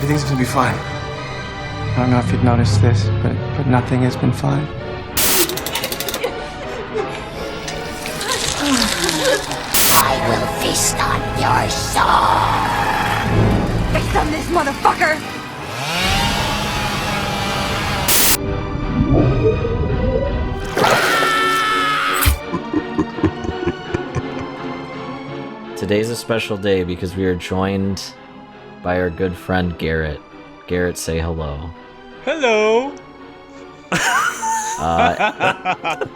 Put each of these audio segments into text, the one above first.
Everything's gonna be fine. I don't know if you've noticed this, but nothing has been fine. I will feast on your soul. Face on this motherfucker! Today's a special day because we are joined by our good friend Garrett. Garrett, say hello. Hello. That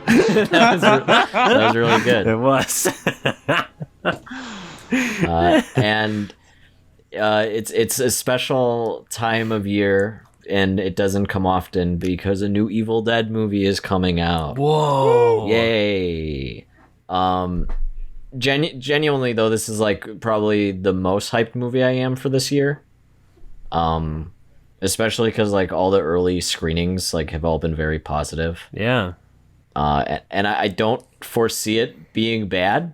was really good. It was. And it's a special time of year, and it doesn't come often because a new Evil Dead movie is coming out. Whoa! Yay! Genuinely though, this is like probably the most hyped movie I am for this year. Especially because like all the early screenings like have all been very positive. Yeah. And I don't foresee it being bad.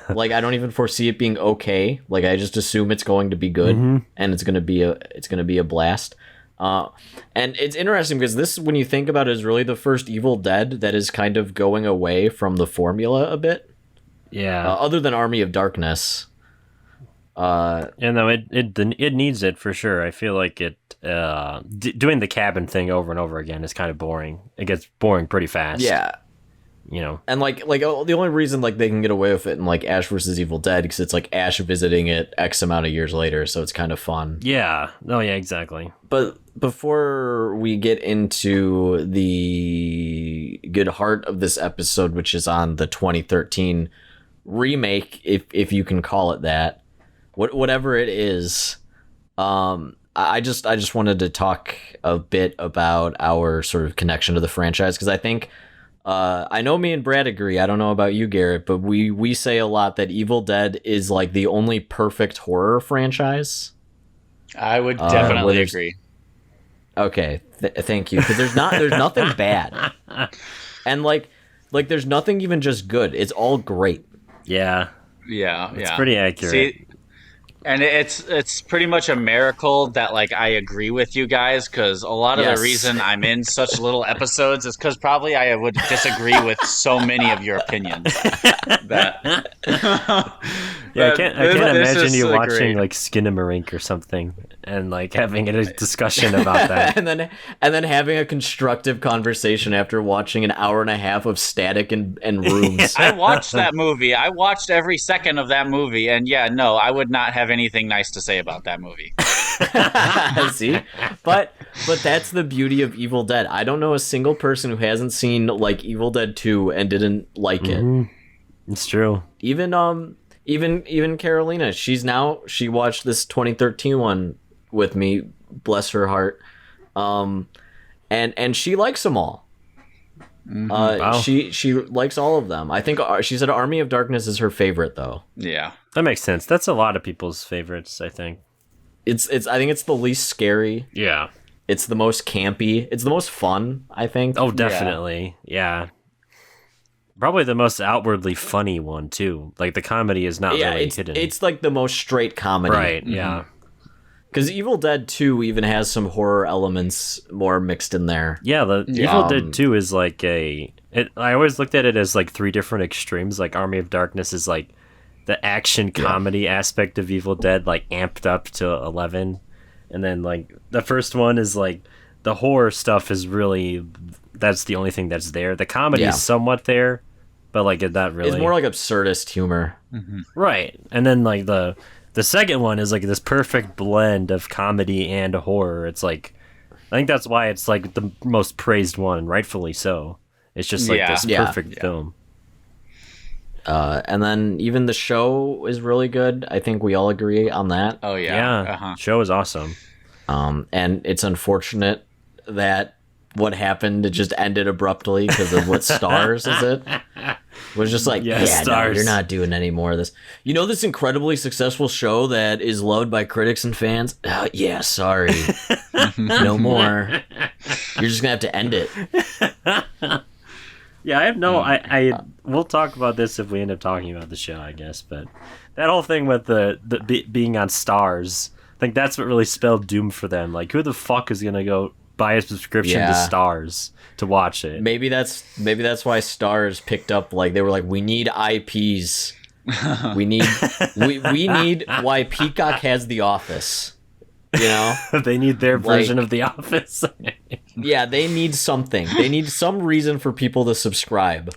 Like I don't even foresee it being okay. Like I just assume it's going to be good, and it's gonna be a blast. And it's interesting because this, when you think about it, is really the first Evil Dead that is kind of going away from the formula a bit. Yeah. Other than Army of Darkness. No, it needs it for sure. I feel like it doing the cabin thing over and over again is kind of boring. It gets boring pretty fast. Yeah. You know. And like the only reason like they can get away with it in like Ash vs. Evil Dead because it's like Ash visiting it X amount of years later, so it's kind of fun. Yeah. No, yeah, exactly. But before we get into the good heart of this episode, which is on the 2013 remake, if you can call it that, whatever it is, I just wanted to talk a bit about our sort of connection to the franchise, because I think I know me and Brad agree. I don't know about you, Garrett, but we say a lot that Evil Dead is like the only perfect horror franchise. I would definitely agree. Okay, thank you, because there's nothing bad, and like there's nothing even just good. It's all great. Yeah. Yeah, it's pretty accurate. See, and it's pretty much a miracle that like I agree with you guys, because a lot of the reason I'm in such little episodes is because probably I would disagree with so many of your opinions. I can't imagine you watching like Skinamarink or something and like having a discussion about that, and then having a constructive conversation after watching an hour and a half of static and rooms. I watched that movie. I watched every second of that movie, and yeah, no, I would not have anything nice to say about that movie. See, but that's the beauty of Evil Dead. I don't know a single person who hasn't seen like Evil Dead 2 and didn't like it. It's true. Even Carolina, she watched this 2013 one with me, bless her heart, and she likes them all. Wow. She likes all of them. I think she said Army of Darkness is her favorite though. Yeah, that makes sense. That's a lot of people's favorites, I think. It's I think it's the least scary. Yeah. It's the most campy. It's the most fun, I think. Oh, definitely. Yeah. Probably the most outwardly funny one too. Like the comedy is not really hidden. It's like the most straight comedy. Right, yeah. Because Evil Dead 2 even has some horror elements more mixed in there. Yeah, Evil Dead 2 is like I always looked at it as like three different extremes. Like Army of Darkness is like the action comedy aspect of Evil Dead, like amped up to 11. And then like the first one is like the horror stuff is really, that's the only thing that's there. The comedy is somewhat there, but like not really. It's more like absurdist humor. Right. And then like the second one is like this perfect blend of comedy and horror. It's like, I think that's why it's like the most praised one, and rightfully so. It's just like this perfect film. And then even the show is really good. I think we all agree on that. Oh yeah. Show is awesome. And it's unfortunate that what happened, it just ended abruptly because of what Stars is it? Was just like, Stars. No, you're not doing any more of this. You know this incredibly successful show that is loved by critics and fans? Yeah, sorry. No more. You're just going to have to end it. Yeah, I have no... we'll talk about this if we end up talking about the show, I guess. But that whole thing with the being on Stars, think that's what really spelled doom for them. Like, who the fuck is gonna go buy a subscription to Stars to watch it? Maybe that's why Stars picked up. Like, they were like, we need IPs. we need why Peacock has The Office. You know, they need their version of The Office. Yeah, they need something. They need some reason for people to subscribe,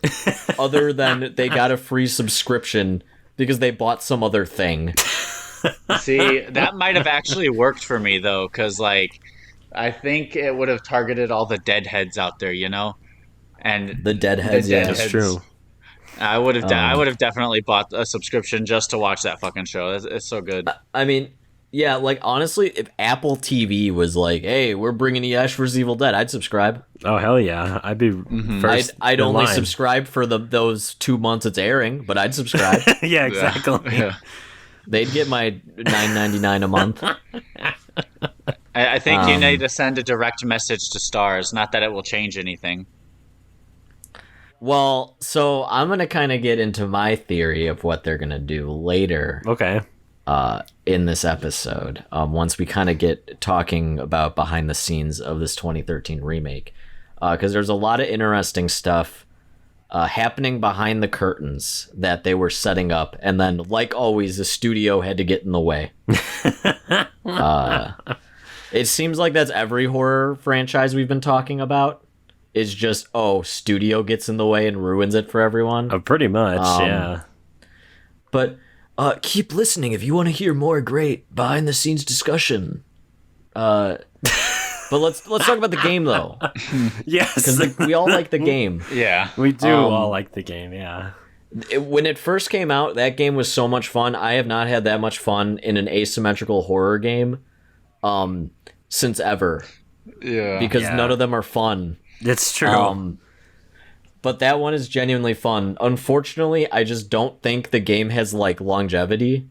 other than they got a free subscription because they bought some other thing. See, that might have actually worked for me though, because like, I think it would have targeted all the deadheads out there, you know, and the deadheads. Yeah, that's true. I would have definitely bought a subscription just to watch that fucking show. It's so good. I mean, yeah, like honestly, if Apple TV was like, "Hey, we're bringing you Ash vs. Evil Dead," I'd subscribe. Oh hell yeah, I'd be first. I'd in only line. subscribe for those 2 months it's airing, but I'd subscribe. Yeah, exactly. Yeah. They'd get my $9.99 a month. I think you need to send a direct message to Stars. Not that it will change anything. Well, so I'm gonna kind of get into my theory of what they're gonna do later. Okay. In this episode, once we kind of get talking about behind the scenes of this 2013 remake, because there's a lot of interesting stuff happening behind the curtains that they were setting up, and then, like always, the studio had to get in the way. It seems like that's every horror franchise we've been talking about. Is just, studio gets in the way and ruins it for everyone. Pretty much, yeah. But keep listening if you want to hear more great behind the scenes discussion. But let's talk about the game though. Yes, because we all like the game. Yeah, we do all like the game. Yeah. When it first came out, that game was so much fun. I have not had that much fun in an asymmetrical horror game since ever. Yeah, because none of them are fun. It's true. But that one is genuinely fun. Unfortunately, I just don't think the game has like longevity.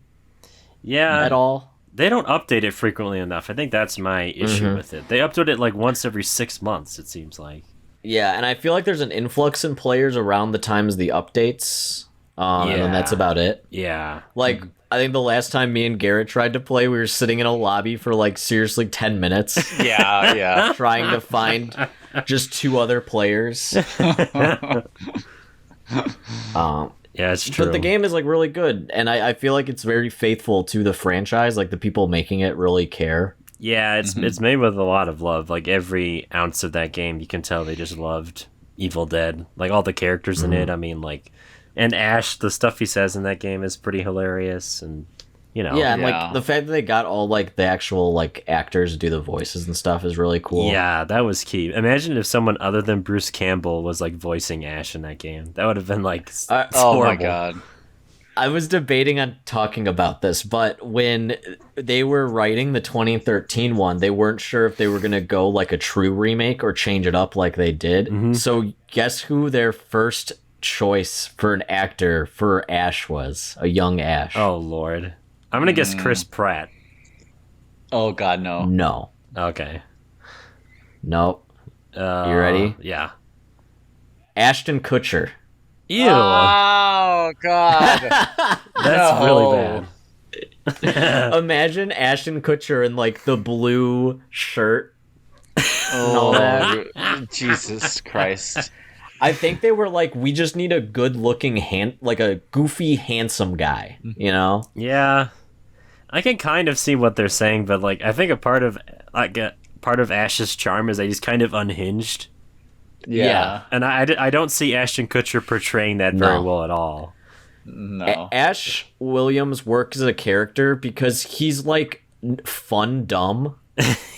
Yeah, at all. They don't update it frequently enough. I think that's my issue with it. They update it like once every 6 months. It seems like. Yeah, and I feel like there's an influx in players around the times the updates. And then that's about it. Yeah. Like, I think the last time me and Garrett tried to play, we were sitting in a lobby for like seriously 10 minutes. Yeah. Trying to find just 2 other players. Yeah, it's true. But the game is like really good, and I feel like it's very faithful to the franchise. Like the people making it really care. Yeah, it's made with a lot of love. Like every ounce of that game, you can tell they just loved Evil Dead. Like all the characters in it. I mean, like, and Ash, the stuff he says in that game is pretty hilarious, and you know. Yeah, and like the fact that they got all like the actual like actors to do the voices and stuff is really cool. Yeah, that was key. Imagine if someone other than Bruce Campbell was like voicing Ash in that game. That would have been like oh my god. I was debating on talking about this, but when they were writing the 2013 one, they weren't sure if they were going to go like a true remake or change it up like they did. So guess who their first choice for an actor for Ash was? A young Ash. Oh, Lord. I'm going to guess Chris Pratt. Oh, God, no. No. Okay. Nope. You ready? Yeah. Ashton Kutcher. Ew. Oh, God. That's really bad. Imagine Ashton Kutcher in like the blue shirt. Oh, Jesus Christ. I think they were like, we just need a good looking like a goofy, handsome guy, you know? Yeah. I can kind of see what they're saying, but like I think a part of Ash's charm is that he's kind of unhinged. Yeah. And I don't see Ashton Kutcher portraying that very well at all. No. Ash Williams works as a character because he's like fun dumb.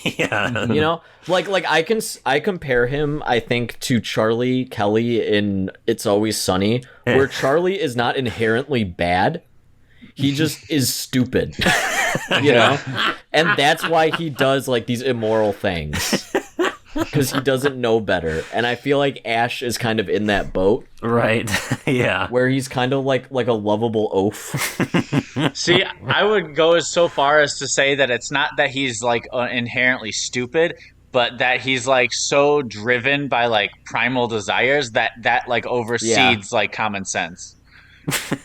Yeah. You know, like I compare him, I think, to Charlie Kelly in It's Always Sunny, where Charlie is not inherently bad. He just is stupid. You know? And that's why he does like these immoral things. Because he doesn't know better. And I feel like Ash is kind of in that boat. Right. Yeah. Where he's kind of like a lovable oaf. See, I would go so far as to say that it's not that he's like inherently stupid, but that he's like so driven by like primal desires that like oversees like common sense.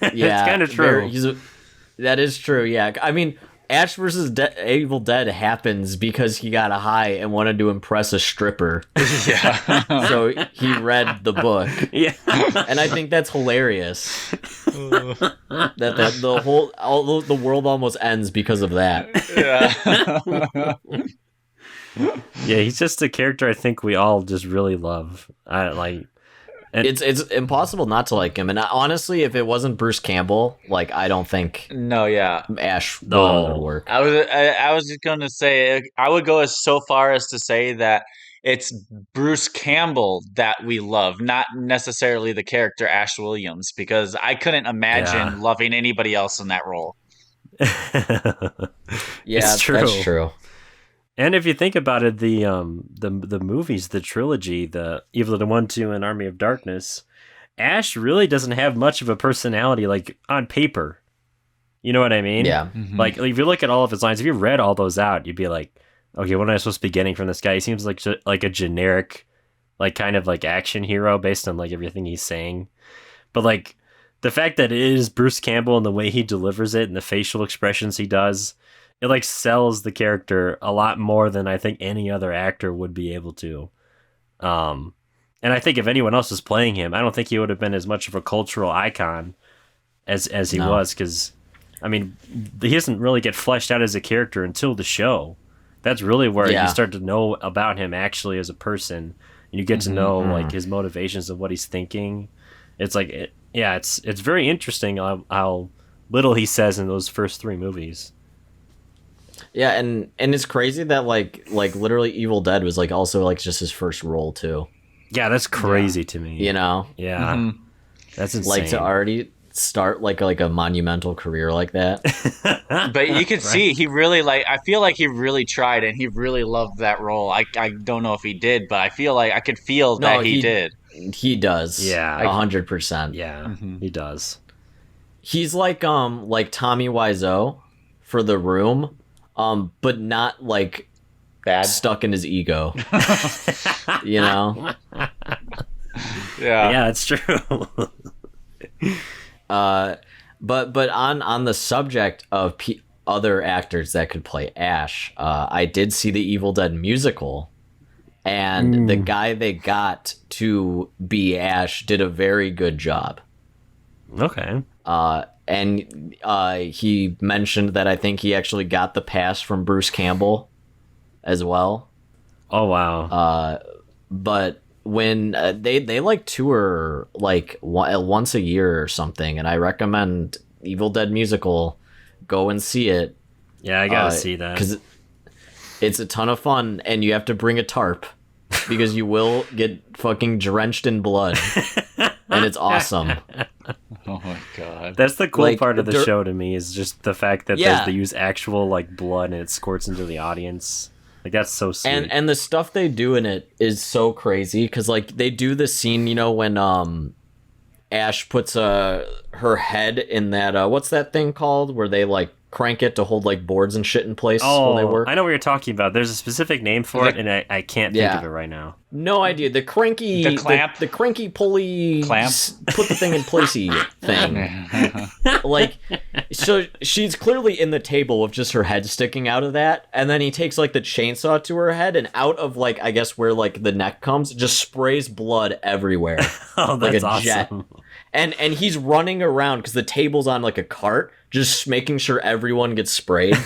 Yeah. It's kind of true. That is true, yeah. I mean, Ash versus Evil Dead happens because he got a high and wanted to impress a stripper. Yeah. So he read the book. Yeah. And I think that's hilarious. that the world almost ends because of that. Yeah. Yeah, he's just a character I think we all just really love. It's impossible not to like him. And honestly, if it wasn't Bruce Campbell, like I don't think No, yeah. Ash No. would work. I was just going to say, I would go as so far as to say that it's Bruce Campbell that we love, not necessarily the character Ash Williams, because I couldn't imagine loving anybody else in that role. Yeah, It's true. that's true. And if you think about it, the movies, the trilogy, the Evil Dead 1, 2, and Army of Darkness, Ash really doesn't have much of a personality, like, on paper. You know what I mean? Yeah. Like, if you look at all of his lines, if you read all those out, you'd be like, okay, what am I supposed to be getting from this guy? He seems like a generic, like, kind of like action hero based on, like, everything he's saying. But, like, the fact that it is Bruce Campbell and the way he delivers it and the facial expressions he does, it like sells the character a lot more than I think any other actor would be able to. And I think if anyone else was playing him, I don't think he would have been as much of a cultural icon as he was, because I mean, he doesn't really get fleshed out as a character until the show. That's really where you start to know about him actually as a person. And you get to know like his motivations of what he's thinking. It's like it's very interesting how little he says in those first 3 movies. Yeah, and it's crazy that like literally Evil Dead was like also like just his first role too. Yeah, that's crazy to me. You know? Yeah. That's insane. Like to already start like a monumental career like that. But you can see he really I feel like he really tried and he really loved that role. I don't know if he did, but I feel like I could feel that he did. He does. Yeah. 100%. Yeah, he does. He's like Tommy Wiseau for The Room, but not like Bad. stuck in his ego. You know? Yeah. It's true. But on the subject of other actors that could play Ash, I did see the Evil Dead musical, and the guy they got to be Ash did a very good job. Okay. And he mentioned that I think he actually got the pass from Bruce Campbell as well. Oh wow. But when they like tour like once a year or something, and I recommend Evil Dead musical, go and see it. Yeah, I gotta see that, because it's a ton of fun, and you have to bring a tarp because you will get fucking drenched in blood, and it's awesome. Oh my god. That's the cool like, part of the show to me, is just the fact that Yeah. they use actual like blood and it squirts into the audience. Like that's so sweet. And the stuff they do in it is so crazy, because like they do the scene, you know, when Ash puts her head in that what's that thing called where they like crank it to hold like boards and shit in place while they work. I know what you're talking about. There's a specific name for it, and I can't think of it right now. No idea. The cranky, The clamp? the cranky pulley, Clamp? put the thing in placey thing. Like, so she's clearly in the table with just her head sticking out of that, and then he takes like the chainsaw to her head, and out of like I guess where like the neck comes, just sprays blood everywhere. Oh, like that's a jet. awesome. And he's running around because the table's on like a cart, just making sure everyone gets sprayed.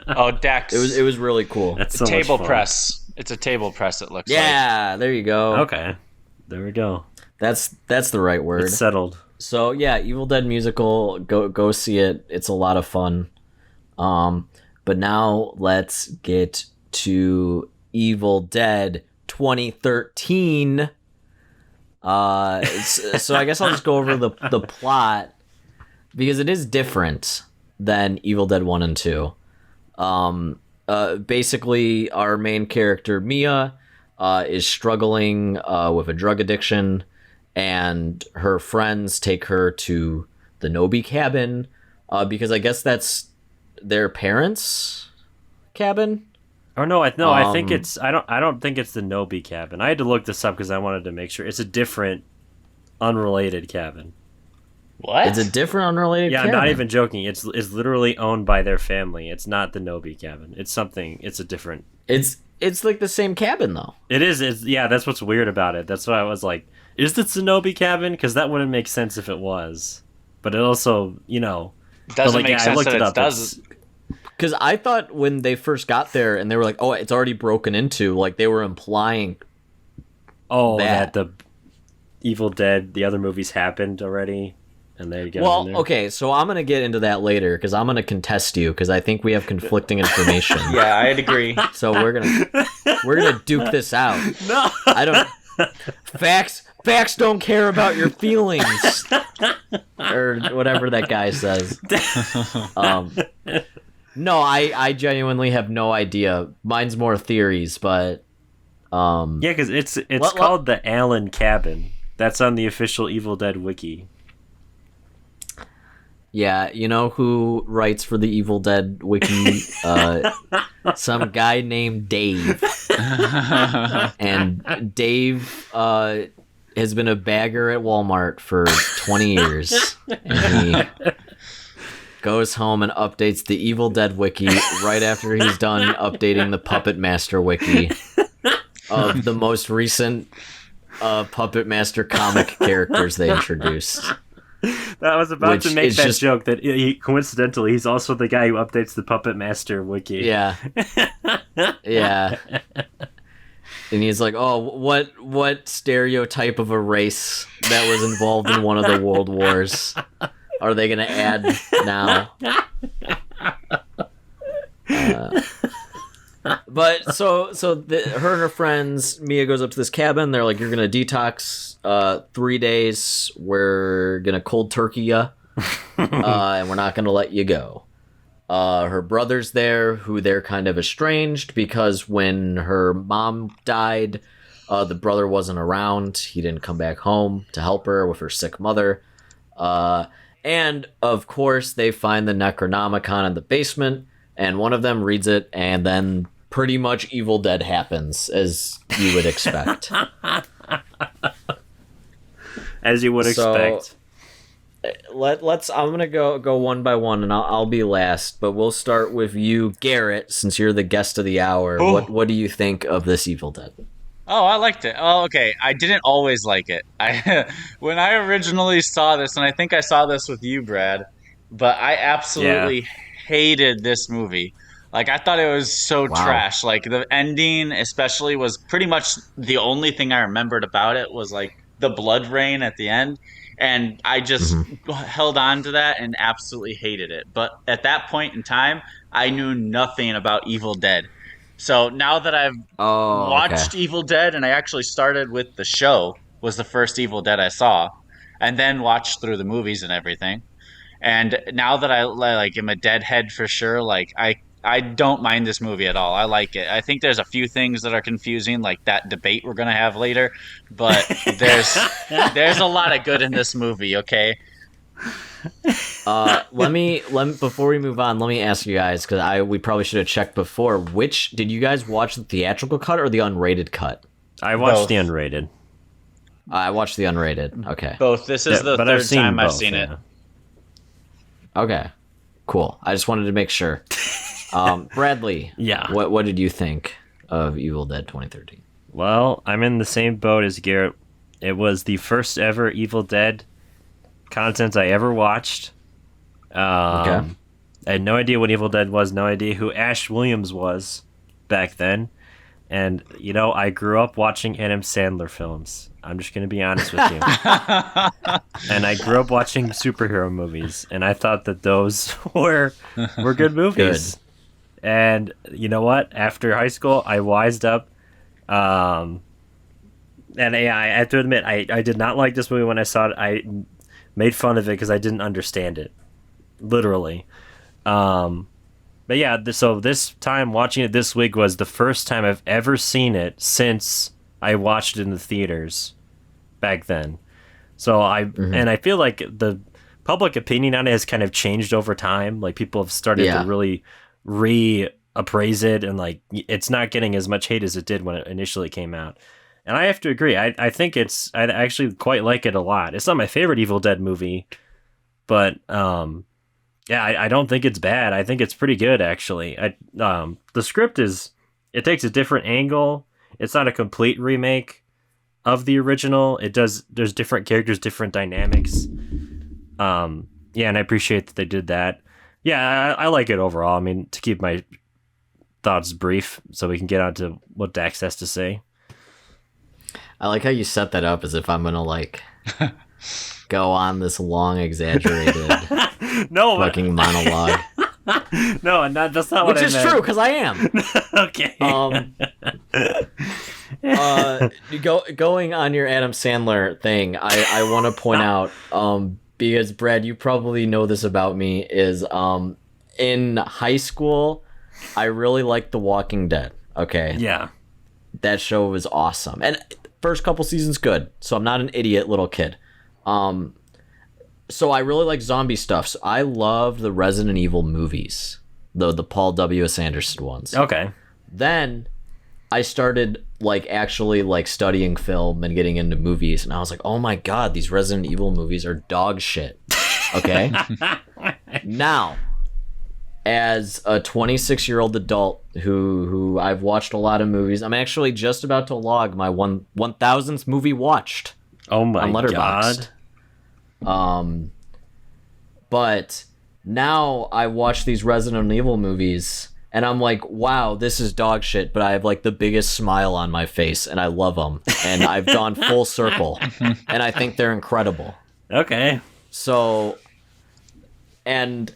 Oh, Dex. It was really cool. That's so much table fun. press. It's a table press, it looks like. Yeah, there you go. Okay, there we go. That's the right word. It's settled. So yeah, Evil Dead musical, go see it. It's a lot of fun. But now let's get to Evil Dead 2013. So I guess I'll just go over the plot, because it is different than Evil Dead 1 and 2. Basically, our main character, Mia, is struggling with a drug addiction, and her friends take her to the Nobi cabin, because I guess that's their parents' cabin. Or no, I think it's I don't think it's the Nobi cabin. I had to look this up because I wanted to make sure it's a different, unrelated cabin. What? It's a different unrelated Yeah, cabin. I'm not even joking. It's literally owned by their family. It's not the Nobi cabin. It's something. It's a different. It's like the same cabin though. It is. Yeah, that's what's weird about it. That's why I was like, is this the Nobi cabin? Because that wouldn't make sense if it was. But it also, Doesn't make sense that it does. Because I thought when they first got there and they were like, oh, it's already broken into, like they were implying. Oh, that the Evil Dead, the other movies happened already, and they get in Well, there. okay, so I'm gonna get into that later because I'm gonna contest you because I think we have conflicting information. Yeah, I'd agree. So we're gonna duke this out. No, I don't. Facts don't care about your feelings, or whatever that guy says. No, I genuinely have no idea. Mine's more theories, but yeah, because it's called the Allen Cabin. That's on the official Evil Dead wiki. yeah, you know who writes for the Evil Dead wiki? Some guy named Dave, and Dave has been a bagger at Walmart for 20 years, and he goes home and updates the Evil Dead wiki right after he's done updating the Puppet Master wiki of the most recent Puppet Master comic characters they introduced. I was about to Which make is that just- joke that coincidentally he's also the guy who updates the Puppet Master wiki. Yeah. Yeah. And he's like, oh, what stereotype of a race that was involved in one of the world wars are they going to add now? But so her and her friends, Mia goes up to this cabin. They're like, you're going to detox 3 days. We're going to cold turkey you. And we're not going to let you go. Her brother's there, who they're kind of estranged because when her mom died, the brother wasn't around. He didn't come back home to help her with her sick mother. And, of course, they find the Necronomicon in the basement, and one of them reads it, and then pretty much Evil Dead happens, as you would expect. As you would expect. Let's. I'm gonna go one by one, and I'll be last. But we'll start with you, Garrett, since you're the guest of the hour. Oh. What do you think of this Evil Dead? Oh, I liked it. Oh, okay. I didn't always like it. When I originally saw this, and I think I saw this with you, Brad, but I absolutely hated this movie. Like, I thought it was so trash. Like, the ending especially was pretty much the only thing I remembered about it was, like, the blood rain at the end. And I just held on to that and absolutely hated it. But at that point in time, I knew nothing about Evil Dead. So now that I've watched Evil Dead, and I actually started with the show, was the first Evil Dead I saw, and then watched through the movies and everything. And now that I am a deadhead for sure, like I don't mind this movie at all. I like it. I think there's a few things that are confusing, like that debate we're gonna have later, but there's a lot of good in this movie. Okay. Let me before we move on, let me ask you guys, because we probably should have checked before. Which did you guys watch, the theatrical cut or the unrated cut? I watched Both. the unrated. I watched the unrated. Okay. Both. This is the but third I've seen time I've both, seen it. yeah. Okay. Cool. I just wanted to make sure. Bradley. Yeah. What did you think of Evil Dead 2013? Well, I'm in the same boat as Garrett. It was the first ever Evil Dead content I ever watched. I had no idea what Evil Dead was, no idea who Ash Williams was back then. And, I grew up watching Adam Sandler films. I'm just going to be honest with you. And I grew up watching superhero movies, and I thought that those were good movies. Good. And you know what? After high school, I wised up. And I have to admit, I did not like this movie when I saw it. I made fun of it because I didn't understand it. Literally. But yeah, so this time watching it this week was the first time I've ever seen it since I watched it in the theaters back then. So and I feel like the public opinion on it has kind of changed over time. Like, people have started to really reappraise it, and like it's not getting as much hate as it did when it initially came out. And I have to agree. I think I actually quite like it a lot. It's not my favorite Evil Dead movie, but yeah, I don't think it's bad. I think it's pretty good actually. The script it takes a different angle. It's not a complete remake of the original. There's different characters, different dynamics. Yeah, and I appreciate that they did that. Yeah, I like it overall. I mean, to keep my thoughts brief so we can get on to what Dax has to say. I like how you set that up as if I'm gonna like go on this long, exaggerated fucking monologue. No, that's not what I meant. Which is true, because I am. Okay. Going on your Adam Sandler thing, I want to point out, because Brad, you probably know this about me, is in high school, I really liked The Walking Dead. Okay. Yeah. That show was awesome. And first couple seasons, good. So I'm not an idiot little kid. So I really like zombie stuff. So I loved the Resident Evil movies, the Paul W.S. Anderson ones. Okay. Then I started actually studying film and getting into movies, and I was like, oh my god, these Resident Evil movies are dog shit. Okay. Now, as a 26-year-old adult who I've watched a lot of movies, I'm actually just about to log my 1000th movie watched. Oh my on Letterboxd. God. But now I watch these Resident Evil movies and I'm like, wow, this is dog shit, but I have the biggest smile on my face and I love them. And I've gone full circle and I think they're incredible. Okay. So, and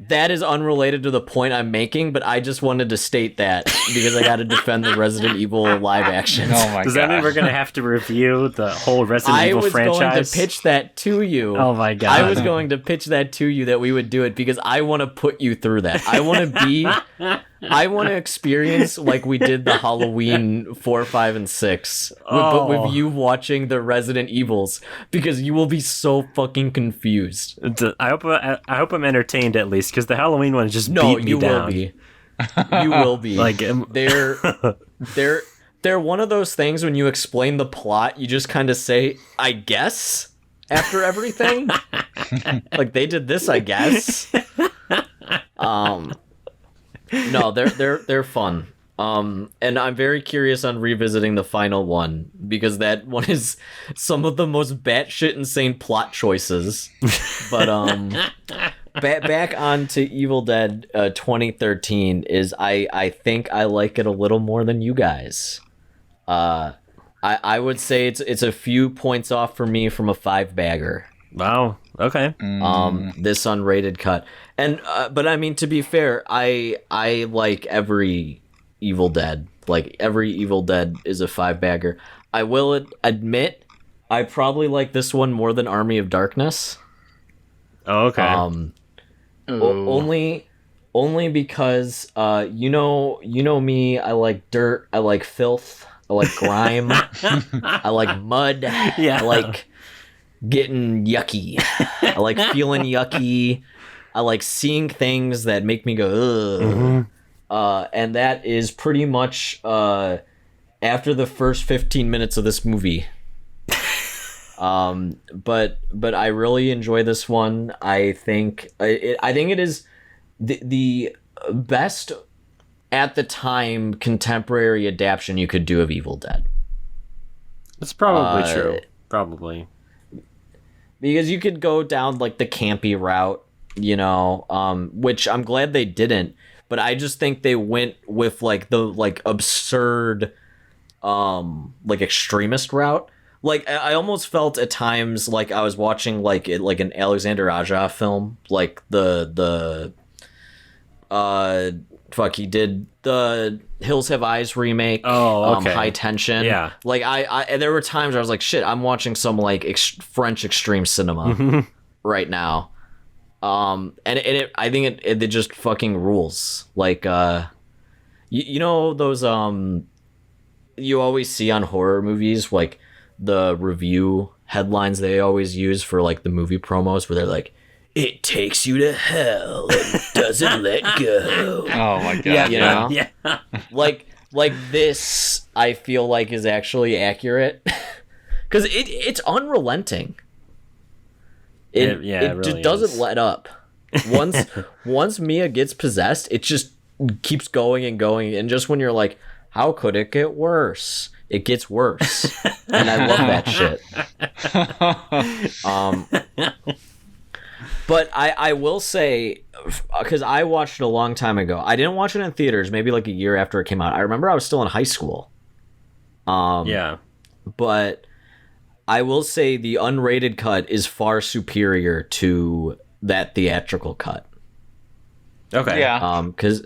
that is unrelated to the point I'm making, but I just wanted to state that because I got to defend the Resident Evil live actions. Oh my god! Does that mean we're gonna have to review the whole Resident Evil franchise? I was going to pitch that to you. Oh my god! I was going to pitch that to you that we would do it because I want to put you through that. I want to experience like we did the Halloween 4, 5, and 6, but with you watching the Resident Evils because you will be so fucking confused. I hope I'm entertained at least because the Halloween one just beat me down. You will be. They're one of those things when you explain the plot, you just kind of say, I guess, after everything. Like they did this, I guess. No, they're fun. And I'm very curious on revisiting the final one because that one is some of the most batshit insane plot choices. But back on to Evil Dead 2013 is I think I like it a little more than you guys. I would say it's a few points off for me from a 5-bagger. Wow. Okay. This unrated cut. And but I mean, to be fair, I like every Evil Dead. Like every Evil Dead is a 5-bagger. I will admit I probably like this one more than Army of Darkness. Oh, okay. Only because you know me, I like dirt, I like filth, I like grime, I like mud, Yeah. I like getting yucky, I like feeling yucky, I like seeing things that make me go ugh. Mm-hmm. And that is pretty much after the first 15 minutes of this movie. But I really enjoy this one. I think it is the best at the time contemporary adaptation you could do of Evil Dead. That's probably true. Probably. Because you could go down like the campy route, which I'm glad they didn't, but I just think they went with like the absurd extremist route. Like I almost felt at times like I was watching like an Alexander Aja film, like he did the Hills Have Eyes remake. Oh, okay. High Tension. Yeah. Like I there were times where I was like, shit, I'm watching some like French extreme cinema right now. I think it just fucking rules. Like you know those you always see on horror movies like the review headlines they always use for like the movie promos where they're like, it takes you to hell and doesn't let go. Oh my god. Yeah. Like this I feel like is actually accurate because it's unrelenting. It really doesn't is. let up. Once Mia gets possessed, it just keeps going and going. And just when you're like, how could it get worse? It gets worse. And I love that shit. But I will say, because I watched it a long time ago. I didn't watch it in theaters, maybe like a year after it came out. I remember I was still in high school. Yeah. But I will say the unrated cut is far superior to that theatrical cut. Okay. Yeah. Because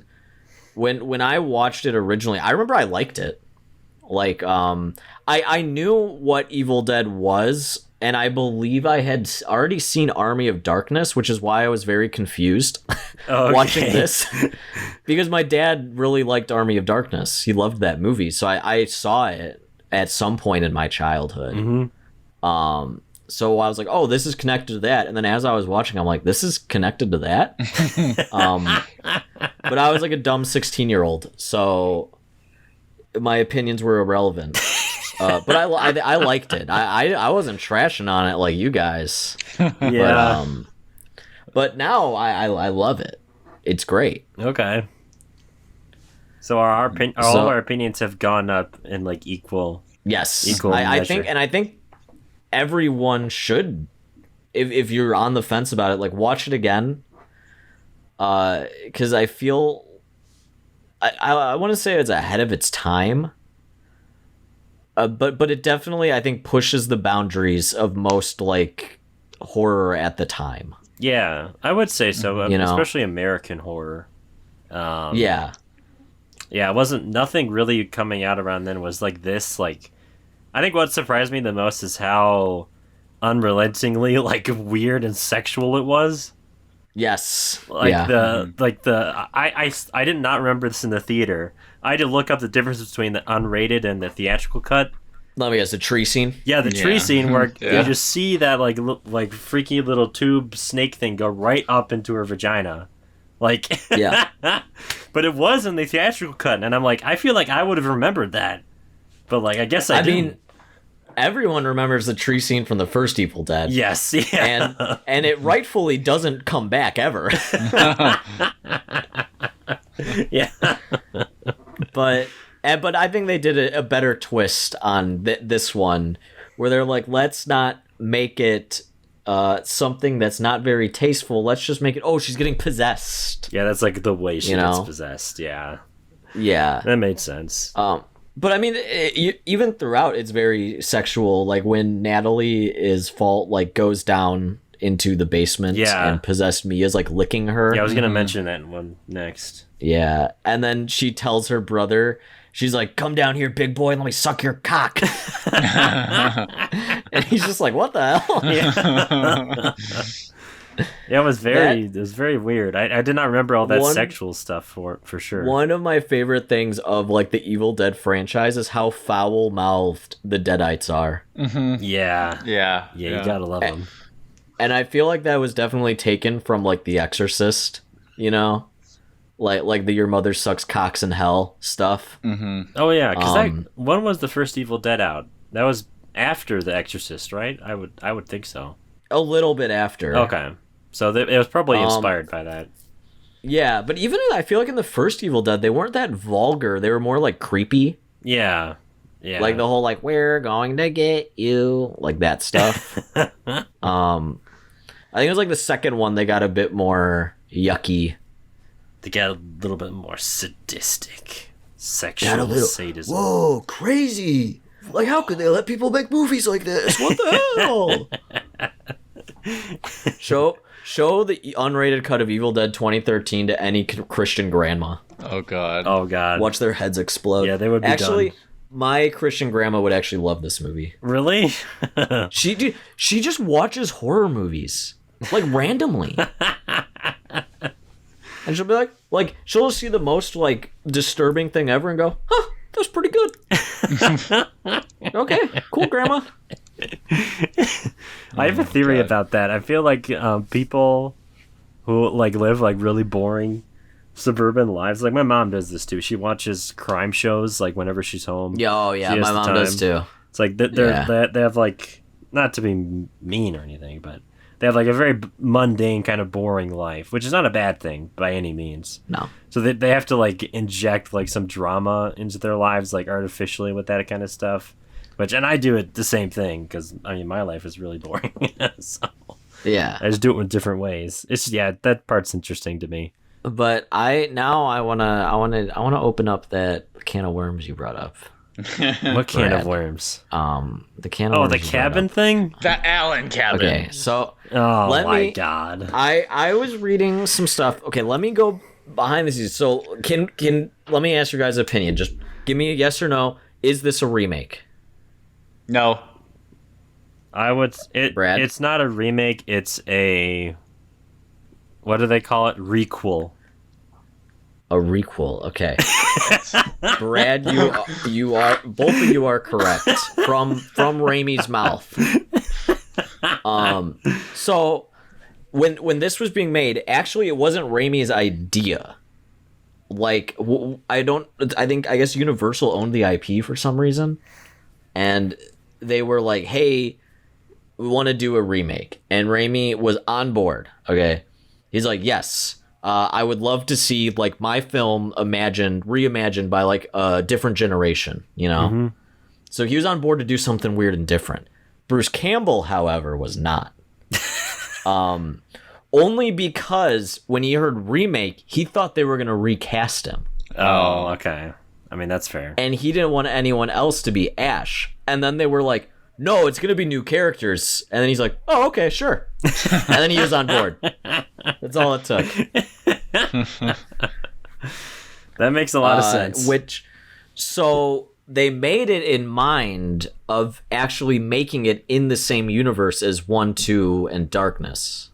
when I watched it originally, I remember I liked it. Like, I knew what Evil Dead was, and I believe I had already seen Army of Darkness, which is why I was very confused watching this. Because my dad really liked Army of Darkness. He loved that movie, so I saw it at some point in my childhood. Mm-hmm. So I was like, oh, this is connected to that. And then as I was watching, I'm like, this is connected to that? But I was like a dumb 16-year-old, so my opinions were irrelevant. But I liked it. I wasn't trashing on it like you guys. Yeah. But now I love it. It's great. Okay. So all of our opinions have gone up in like equal. Yes. Equal I measure. think everyone should, if you're on the fence about it, like watch it again. Because I feel I want to say it's ahead of its time. But it definitely, I think, pushes the boundaries of most like horror at the time. Yeah, I would say so. You know? Especially American horror. Yeah. Yeah, it wasn't nothing really coming out around then was like this. Like, I think what surprised me the most is how unrelentingly like weird and sexual it was. Yes. Like yeah. I did not remember this in the theater. I had to look up the difference between the unrated and the theatrical cut. Let me guess, the tree scene. Yeah, the tree scene where Yeah. you just see that like freaky little tube snake thing go right up into her vagina. Like, Yeah. But it was in the theatrical cut, and I'm like, I feel like I would have remembered that, but like, I guess I didn't. mean, everyone remembers the tree scene from the first Evil Dead. Yes, yeah, And it rightfully doesn't come back ever. yeah, But I think they did a better twist on this one, where they're like, let's not make it something that's not very tasteful. Let's just make it, oh, she's getting possessed. yeah. That's like the way she You gets know? possessed. Yeah, Yeah. that made sense. But I mean, even throughout, it's very sexual. Like when Natalie goes down into the basement, Yeah. and possessed Mia's like licking her. Yeah, I was gonna mention that one next. Yeah, and then she tells her brother, she's like, "Come down here, big boy, and let me suck your cock." And he's just like, "What the hell?" Yeah, it was very weird. I did not remember all that One- sexual stuff for sure. One of my favorite things of like the Evil Dead franchise is how foul-mouthed the Deadites are. Yeah, Yeah. you gotta love them. And I feel like that was definitely taken from like The Exorcist, you know? Like the your mother sucks cocks in hell stuff. Oh yeah, because Um, when was the first Evil Dead out? That was after The Exorcist, right? I would think so. A little bit after. Okay, so it was probably Um, inspired by that. Yeah, but even I feel like in the first Evil Dead, they weren't that vulgar. They were more like creepy. Yeah. Like the whole like we're going to get you, like that stuff. I think it was like the second one they got a bit more yucky. They got a little bit more sadistic, sexual sadism. Whoa, crazy! Like how could they let people make movies like this? What the hell? Show the unrated cut of Evil Dead 2013 to any Christian grandma. Oh god. Oh god. Watch their heads explode. Yeah, they would be actually. done. My Christian grandma would actually love this movie. Really? She just watches horror movies like randomly, and she'll be like she'll just see the most like disturbing thing ever and go, "Huh, that's pretty good." Okay, cool, grandma. I have a theory God. about that. I feel like people who like live like really boring suburban lives, like my mom does this too. She watches crime shows like whenever she's home. Yeah, oh yeah, She has my the mom does time. too. It's like they have like, not to be mean or anything, but they have like a very mundane kind of boring life, which is not a bad thing by any means. No. So they have to like inject like some drama into their lives like artificially with that kind of stuff. And I do it the same thing because I mean my life is really boring. So Yeah. I just do it in different ways. That part's interesting to me. But I wanna open up that can of worms you brought up. What can of worms? The can of worms. Oh, the cabin thing? The Allen cabin. Okay, so Oh my god. I was reading some stuff. Okay, let me go behind the scenes. So can let me ask your guys' opinion. Just give me a yes or no. Is this a remake? No. Brad? It's not a remake, it's a what do they call it? Requel. A requel. Okay. Brad, you are both of you are correct from Raimi's mouth. So when this was being made, actually it wasn't Raimi's idea. Like I guess Universal owned the IP for some reason, and they were like, "Hey, we want to do a remake," and Raimi was on board. Okay, he's like, "Yes, I would love to see like my film reimagined by like a different generation." You know, so he was on board to do something weird and different. Bruce Campbell, however, was not. Only because when he heard remake, he thought they were going to recast him. Oh, okay. I mean, that's fair. And he didn't want anyone else to be Ash. And then they were like, no, it's going to be new characters. And then he's like, oh, okay, sure. And then he was on board. That's all it took. That makes a lot of sense. So they made it in mind of actually making it in the same universe as 1, 2, and Darkness.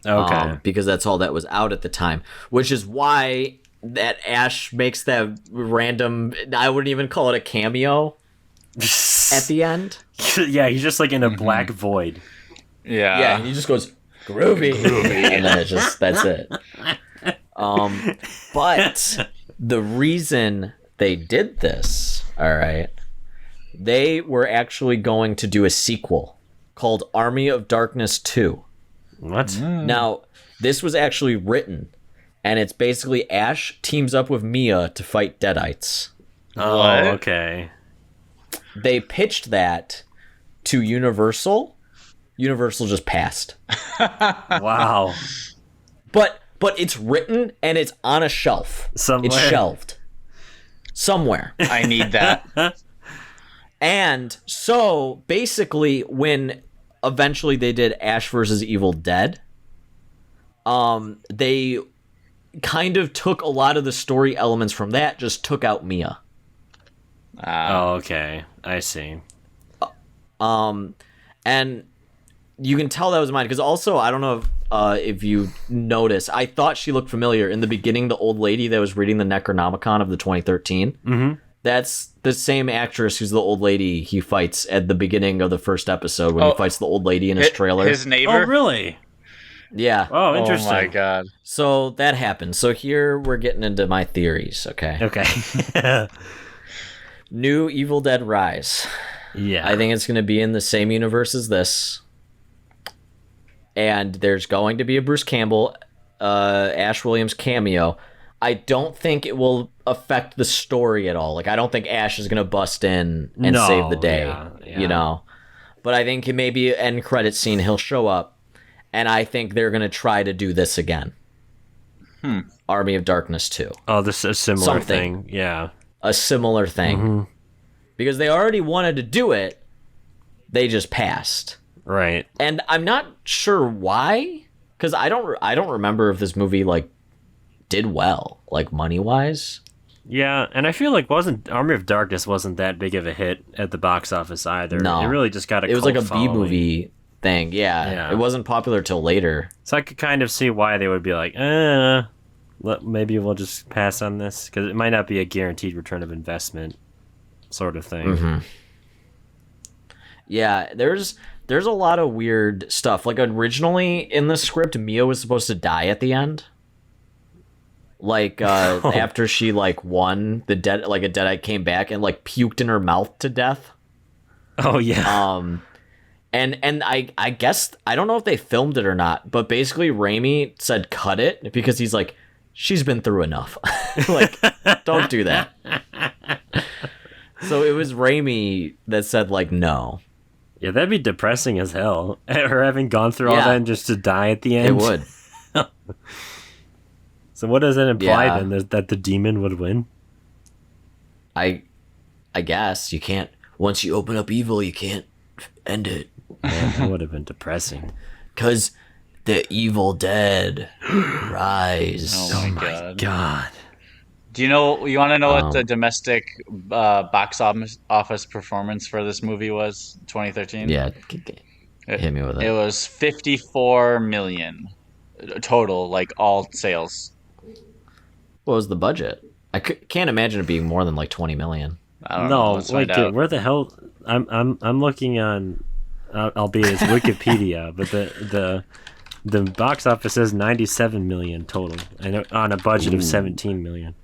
Okay. Because that's all that was out at the time. Which is why that Ash makes that random, I wouldn't even call it a cameo at the end. Yeah, he's just like in a black void. Yeah. Yeah, and he just goes, groovy. And then it's just, that's it. But the reason they did this, all right, they were actually going to do a sequel called Army of Darkness 2. What? Now, this was actually written, and it's basically Ash teams up with Mia to fight Deadites. Oh, What? okay. They pitched that to Universal. Universal just passed. Wow. But it's written, and it's on a shelf. Somewhere. It's shelved. Somewhere. I need that. And so, basically, when eventually they did Ash versus Evil Dead, they kind of took a lot of the story elements from that, just took out Mia. Oh, okay. I see. And you can tell that was mine, because also, I don't know if you notice, I thought she looked familiar. In the beginning, the old lady that was reading the Necronomicon of the 2013, that's the same actress who's the old lady he fights at the beginning of the first episode when he fights the old lady in his trailer. His neighbor? Oh, really? Yeah. Oh, interesting. Oh my god. So that happened. So here we're getting into my theories, okay? Okay. New Evil Dead Rise. Yeah. I think it's going to be in the same universe as this. And there's going to be a Bruce Campbell, Ash Williams cameo. I don't think it will affect the story at all. Like, I don't think Ash is going to bust in and save the day, you know? But I think maybe an end credit scene, he'll show up, and I think they're going to try to do this again. Army of Darkness 2. Oh, this is a similar thing. Yeah. A similar thing. Because they already wanted to do it, they just passed. Right. And I'm not sure why, because I don't remember if this movie, like, did well, like, money-wise. Yeah, and I feel like Army of Darkness wasn't that big of a hit at the box office either. No. It really just got a It was cult like a following. B-movie thing, yeah. It wasn't popular till later. So I could kind of see why they would be like, maybe we'll just pass on this, because it might not be a guaranteed return of investment sort of thing. Yeah, there's a lot of weird stuff. Like, originally in the script, Mia was supposed to die at the end. Like, after she, like, won a Deadite came back and, like, puked in her mouth to death. Oh, yeah. And I guess I don't know if they filmed it or not, but basically Raimi said cut it because he's like, she's been through enough. Like, don't do that. So it was Raimi that said like no. Yeah, that'd be depressing as hell. Her having gone through all that and just to die at the end. It would. So what does that imply then? That the demon would win? I guess you can't. Once you open up evil, you can't end it. Man, that would have been depressing. Cause the evil dead rise. Oh my God. Do you want to know what the domestic box office performance for this movie was? 2013. Yeah, hit me with it. It was 54 million total, like all sales. What was the budget? I can't imagine it being more than like 20 million. I don't know. Let's find out. Where the hell? I'm looking on, albeit it's Wikipedia, but the box office says 97 million total, and on a budget of 17 million.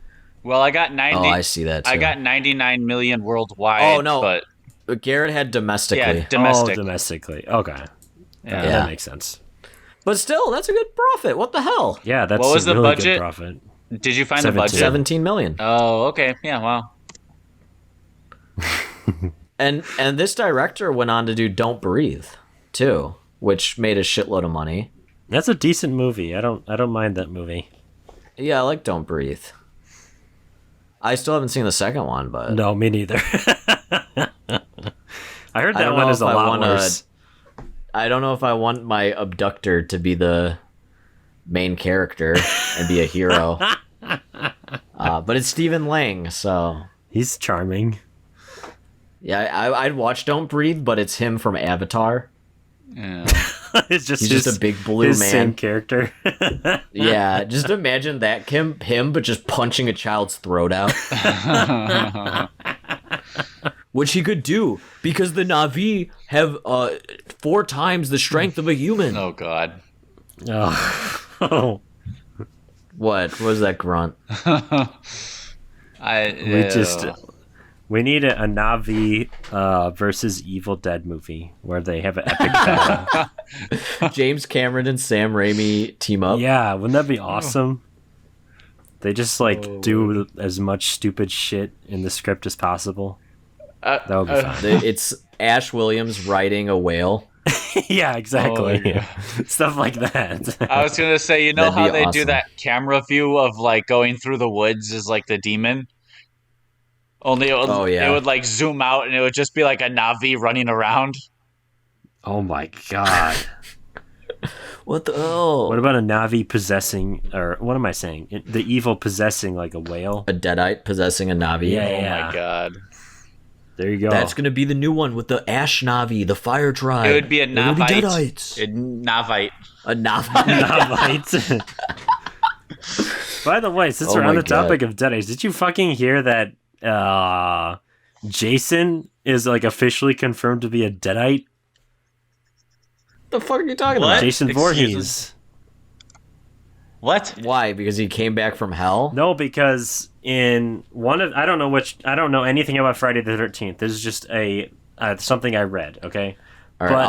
Well, I got 90. Oh, I see that too. I got 99 million worldwide. Oh no, but Garrett had domestically. yeah, domestic. Oh, domestically. Okay, Yeah. that makes sense. But still, that's a good profit. What the hell? Yeah, that's What was a the really budget? good profit. Did you find the 17. budget? 17 million. Oh, okay. Yeah, wow. And this director went on to do Don't Breathe too, which made a shitload of money. That's a decent movie. I don't mind that movie. Yeah, I like Don't Breathe. I still haven't seen the second one, but No, me neither. I heard I that don't one know is a if I lot wanna- worse. I don't know if I want my abductor to be the main character and be a hero. But it's Stephen Lang, so He's charming. yeah, I'd watch Don't Breathe, but it's him from Avatar. Yeah. It's just He's just a big blue his man. same character. Yeah, just imagine that him, but just punching a child's throat out. Which he could do because the Na'vi have 4 times the strength of a human. Oh God. Oh. What was that grunt? We need a Na'vi versus Evil Dead movie where they have an epic battle. James Cameron and Sam Raimi team up. Yeah, wouldn't that be awesome? They just do as much stupid shit in the script as possible. That would be fun. It's Ash Williams riding a whale. Yeah, exactly. Oh, yeah. Stuff like that. I was gonna say, you know That'd be how they do awesome. that camera view of like going through the woods is like the demon. Only it would like zoom out and it would just be like a Na'vi running around. Oh my god. What the hell? What about a Na'vi possessing, or what am I saying? The evil possessing like a whale? A Deadite possessing a Na'vi? Yeah. Oh my god. There you go. That's going to be the new one with the Ash Na'vi, the Fire Tribe. It would be a They're gonna be Na'vite. Deadites. Na'vite. A Na'vi. Na'vites. By the way, since Oh we're on my the topic God. of Deadites, did you fucking hear that Jason is like officially confirmed to be a Deadite? The fuck are you talking What? about? Jason Excuse Voorhees. What? Why? Because he came back from hell? No, because in one of I don't know anything about Friday the 13th. This is just a something I read. Okay, All right, but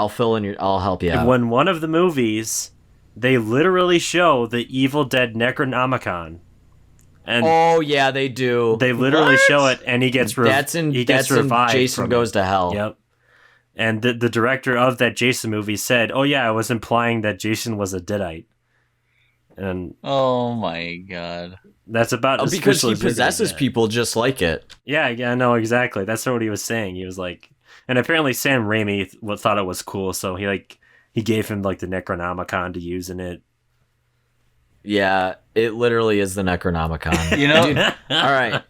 I'll help you out. when one of the movies, they literally show the Evil Dead Necronomicon, and Oh yeah, they do. they literally show it, and he gets that's in revived. Jason from Goes it. to Hell. Yep. And the director of that Jason movie said, "Oh yeah, I was implying that Jason was a Deadite," and Oh my god. that's about as Because official he as you're gonna possesses get. people just like it. Yeah, no, exactly. That's what he was saying. He was like, and apparently Sam Raimi thought it was cool, so he gave him like the Necronomicon to use in it. Yeah, it literally is the Necronomicon. You know, Dude, all right.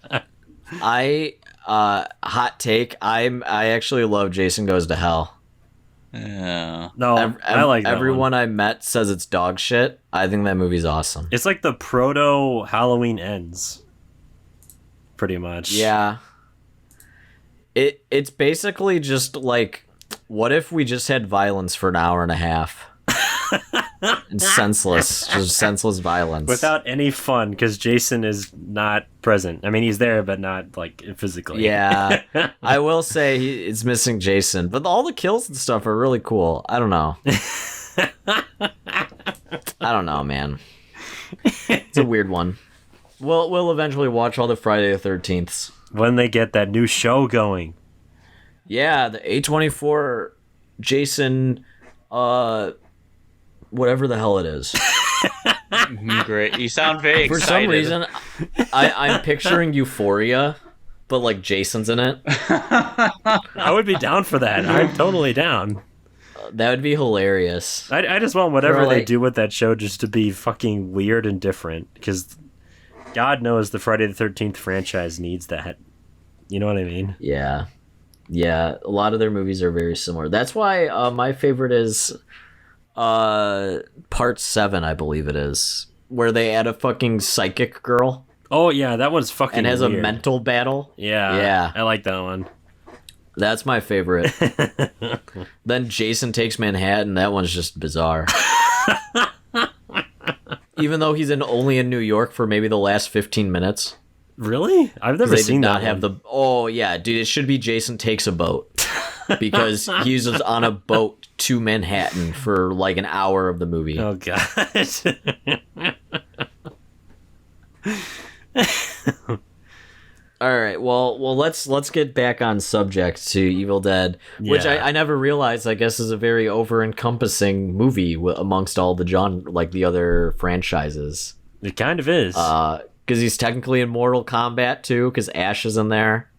Hot take. I actually love Jason Goes to Hell. yeah. No, I like that everyone one. I met says it's dog shit. I think that movie's awesome. It's like the proto Halloween Ends, pretty much. Yeah. It's basically just like, what if we just had violence for an hour and a half? and senseless, just senseless violence. Without any fun, because Jason is not present. I mean, he's there, but not like physically. Yeah, I will say it's missing Jason, but all the kills and stuff are really cool. I don't know. I don't know, man. It's a weird one. We'll eventually watch all the Friday the 13th. When they get that new show going. Yeah, the A24 Jason, whatever the hell it is. Great. You sound very For excited. some reason, I'm picturing Euphoria, but like Jason's in it. I would be down for that. I'm totally down. That would be hilarious. I just want whatever Bro, they like- do with that show just to be fucking weird and different, because God knows the Friday the 13th franchise needs that. You know what I mean? Yeah. Yeah, a lot of their movies are very similar. That's why my favorite is Part 7, I believe it is, where they add a fucking psychic girl Oh, yeah, that one's fucking and has weird. a mental battle. Yeah. Yeah. I like that one. That's my favorite. Then Jason Takes Manhattan. That one's just bizarre. Even though he's only in New York for maybe the last 15 minutes. Really? I've never They seen did not that have one. the. Oh yeah, dude! It should be Jason Takes a Boat because he's just on a boat to Manhattan for like an hour of the movie. Oh, God. All right, well, let's get back on subject to Evil Dead, which Yeah. I never realized. I guess is a very over-encompassing movie amongst all the like the other franchises. It kind of is. Because he's technically in Mortal Kombat too, because Ash is in there.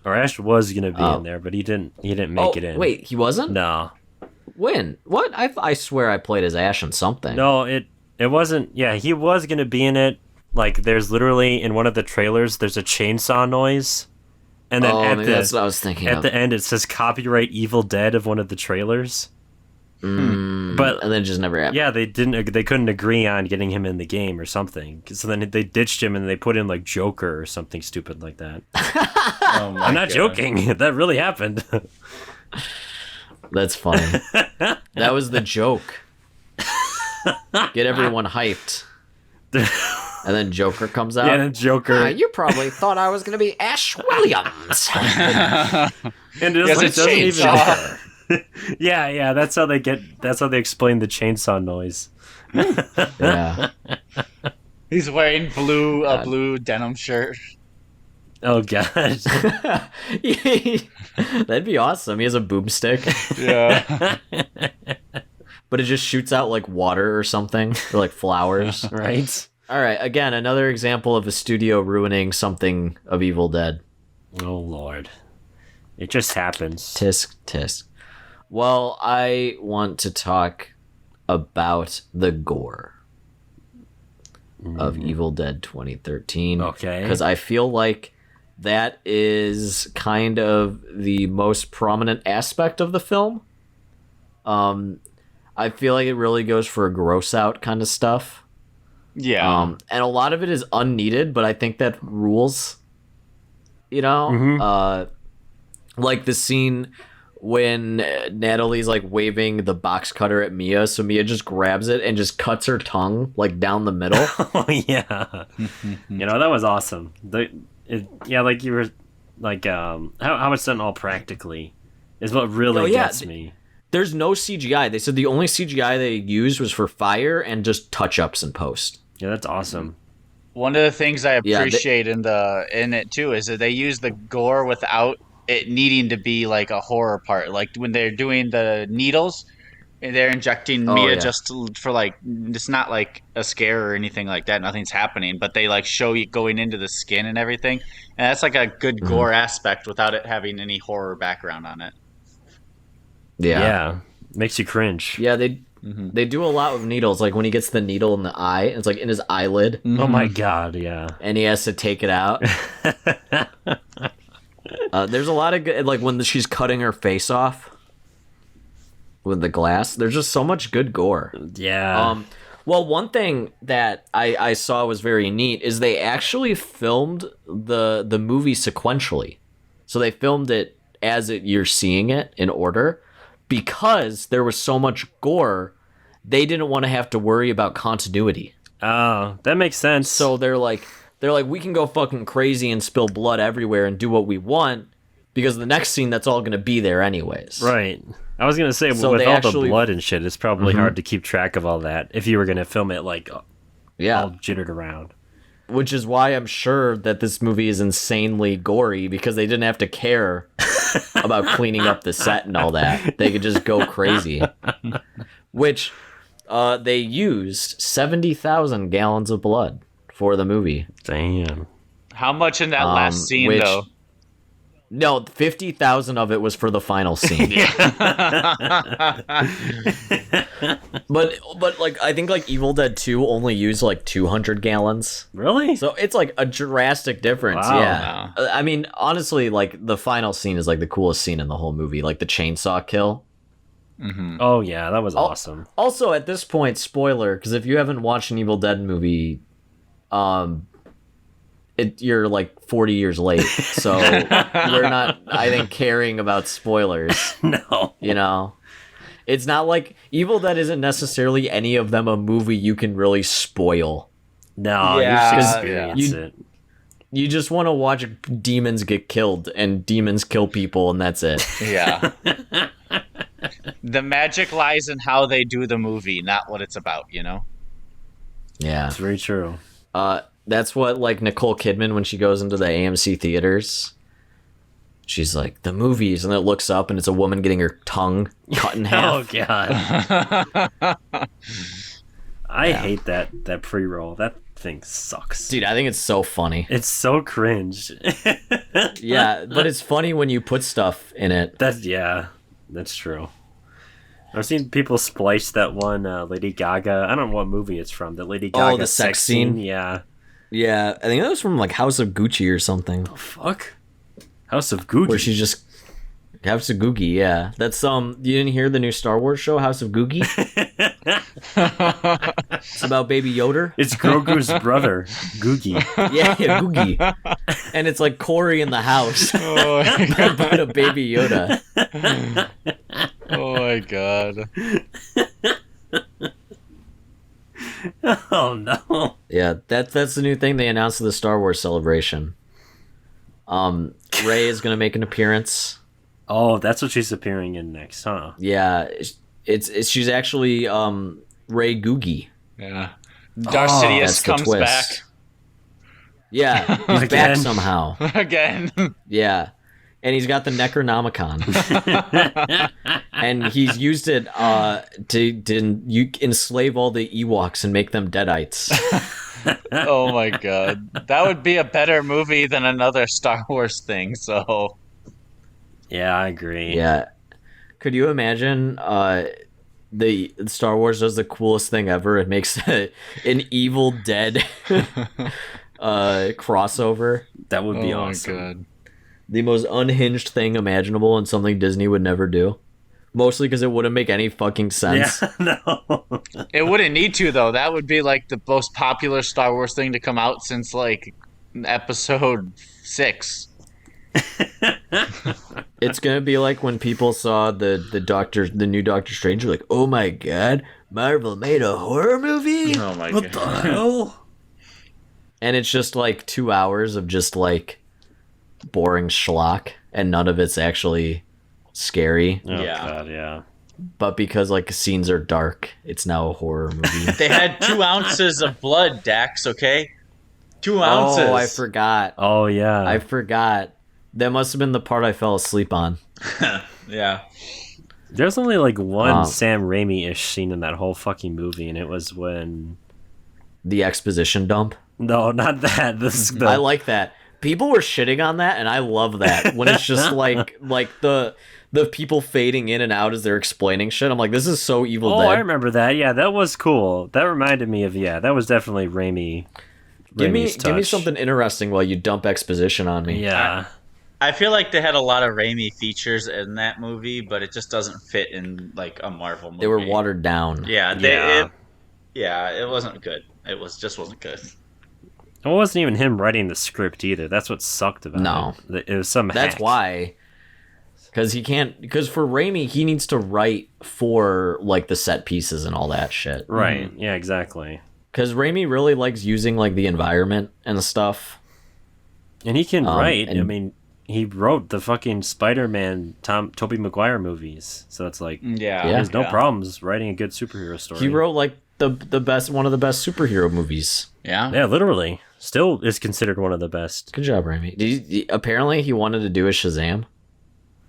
Or Ash was going to be in there, but he didn't make it in. Wait, he wasn't? No. When? What? I swear I played as Ash in something. No, it wasn't. Yeah, he was going to be in it. Like, there's literally, in one of the trailers, there's a chainsaw noise. And then maybe that's what I was thinking at of. the end, it says copyright Evil Dead of one of the trailers. But and then it just never happened. yeah, they couldn't agree on getting him in the game or something. So then they ditched him and they put in like Joker or something stupid like that. Oh my I'm not God. joking. That really happened. That's funny. That was the joke. Get everyone hyped. And then Joker comes out. Yeah, and Joker. You probably thought I was going to be Ash Williams. And it He has a doesn't even. chainsaw. Yeah. That's how they explain the chainsaw noise. Yeah. He's wearing a blue denim shirt. Oh God. That'd be awesome. He has a boomstick, Yeah. but it just shoots out like water or something, or like flowers. Right. All right, again, another example of a studio ruining something of Evil Dead. Oh Lord. It just happens. Tisk, tisk. Well, I want to talk about the gore of Evil Dead 2013. Okay. Because I feel like that is kind of the most prominent aspect of the film. I feel like it really goes for a gross out kind of stuff. Yeah. And a lot of it is unneeded, but I think that rules. You know? Like the scene when Natalie's like waving the box cutter at Mia, so Mia just grabs it and just cuts her tongue like down the middle. Oh yeah. That was awesome. Like you were like how it's done all practically is what really gets me. There's no CGI. They said the only CGI they used was for fire and just touch-ups in post. Yeah, that's awesome. One of the things I Yeah, appreciate in it too is that they use the gore without it needing to be like a horror part. Like when they're doing the needles, and they're injecting Mia just for like, it's not like a scare or anything like that. Nothing's happening, but they like show you going into the skin and everything, and that's like a good gore aspect without it having any horror background on it. Yeah. Makes you cringe. Yeah, they do a lot with needles. Like when he gets the needle in the eye, it's like in his eyelid, Oh my God, yeah. and he has to take it out. There's a lot of good, like when she's cutting her face off with the glass. There's just so much good gore. Yeah. Well, one thing that I saw was very neat is they actually filmed the movie sequentially. So they filmed it as you're seeing it in order, because there was so much gore they didn't want to have to worry about continuity. Oh, that makes sense. So they're like, we can go fucking crazy and spill blood everywhere and do what we want because the next scene that's all going to be there anyways. Right. I was going to say, So with they all actually- the blood and shit, it's probably hard to keep track of all that if you were going to film it like all jittered around. Which is why I'm sure that this movie is insanely gory because they didn't have to care about cleaning up the set and all that. They could just go crazy. Which they used 70,000 gallons of blood for the movie. Damn. How much in that last scene, which- though? No, 50,000 of it was for the final scene. but like I think like Evil Dead 2 only used like 200 gallons. Really? So it's like a drastic difference. Wow. Yeah. I mean, honestly, like the final scene is like the coolest scene in the whole movie, like the chainsaw kill. Oh, yeah, that was awesome. Also, at this point, spoiler, because if you haven't watched an Evil Dead movie, you're like 40 years late, so we're not, I think, caring about spoilers. No. You know, it's not like Evil Dead isn't necessarily any of them a movie you can really spoil. No, Yeah, you should experience it. You just want to watch demons get killed and demons kill people, and that's it. Yeah. The magic lies in how they do the movie, not what it's about, you know? Yeah. It's very true. That's what, like, Nicole Kidman, when she goes into the AMC theaters, she's like, the movies, and it looks up, and it's a woman getting her tongue cut in half. Oh, God. I hate that pre-roll. That thing sucks. Dude, I think it's so funny. It's so cringe. Yeah, but it's funny when you put stuff in it. That's true. I've seen people splice that one Lady Gaga. I don't know what movie it's from. The Lady Gaga the sex scene? Yeah. Yeah, I think that was from, like, House of Gucci or something. Fuck. House of Gucci. Where she's just... House of Googie, yeah. That's, you didn't hear the new Star Wars show, House of Googie? It's about Baby Yoda. It's Grogu's brother, Googie. Yeah, Googie. And it's like Corey in the house. But a Baby Yoda. Oh my god. Oh no. Yeah, that's the new thing they announced at the Star Wars celebration. Rey is gonna make an appearance. Oh, that's what she's appearing in next, huh? Yeah, it's she's actually Rey Googie. Yeah. Darth Sidious That's the comes twist. back Yeah, he's back Again. somehow. again. Yeah, and he's got the Necronomicon, and he's used it to enslave all the Ewoks and make them Deadites. Oh my god. That would be a better movie than another Star Wars thing, so... Yeah, I agree. Yeah, could you imagine? The Star Wars does the coolest thing ever. It makes an Evil Dead crossover. That would be Oh my awesome. god. The most unhinged thing imaginable and something Disney would never do. Mostly because it wouldn't make any fucking sense. Yeah, no. It wouldn't need to, though. That would be like the most popular Star Wars thing to come out since like episode 6. It's gonna be like when people saw the new Doctor Strange, they're like, oh my god, Marvel made a horror movie? Oh my What the hell? And it's just like 2 hours of just like boring schlock, and none of it's actually scary. Oh, Yeah. God, yeah. But because like scenes are dark, it's now a horror movie. They had 2 ounces of blood, Dax, okay? 2 ounces. Oh, I forgot. Oh, yeah. I forgot. That must have been the part I fell asleep on. Yeah. There's only like one Wow. Sam Raimi-ish scene in that whole fucking movie, and it was when... The exposition dump. No, not that. This is the... I like that. People were shitting on that, and I love that. When it's just like the people fading in and out as they're explaining shit. I'm like, this is so Evil Oh, Dead. I remember that. Yeah, that was cool. That reminded me of, that was definitely Raimi's Give me touch. something interesting while you dump exposition on me. Yeah. I feel like they had a lot of Raimi features in that movie, but it just doesn't fit in like a Marvel movie. They were watered down. Yeah, Yeah. it wasn't good. It just wasn't good. It wasn't even him writing the script either. That's what sucked about No. it. It was some That's hack. why. Because he can't. Because for Raimi, he needs to write for like the set pieces and all that shit. Right. Yeah. Exactly. Because Raimi really likes using like the environment and stuff. And he can write. and- I mean, he wrote the fucking Spider-Man Tobey Maguire movies, so it's like Yeah. there's no problems writing a good superhero story. He wrote like the best, one of the best superhero movies. Yeah. Yeah, literally. Still is considered one of the best. Good job, Raimi. Apparently, he wanted to do a Shazam.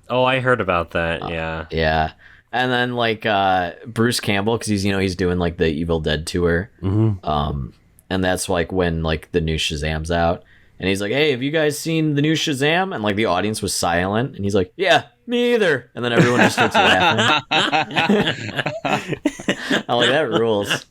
Oh, I heard about that. Yeah. Yeah, and then like Bruce Campbell, because he's doing like the Evil Dead tour. And that's like when like the new Shazam's out, and he's like, "Hey, have you guys seen the new Shazam?" And like the audience was silent, and he's like, "Yeah, me either." And then everyone just starts laughing. I'm like, that rules.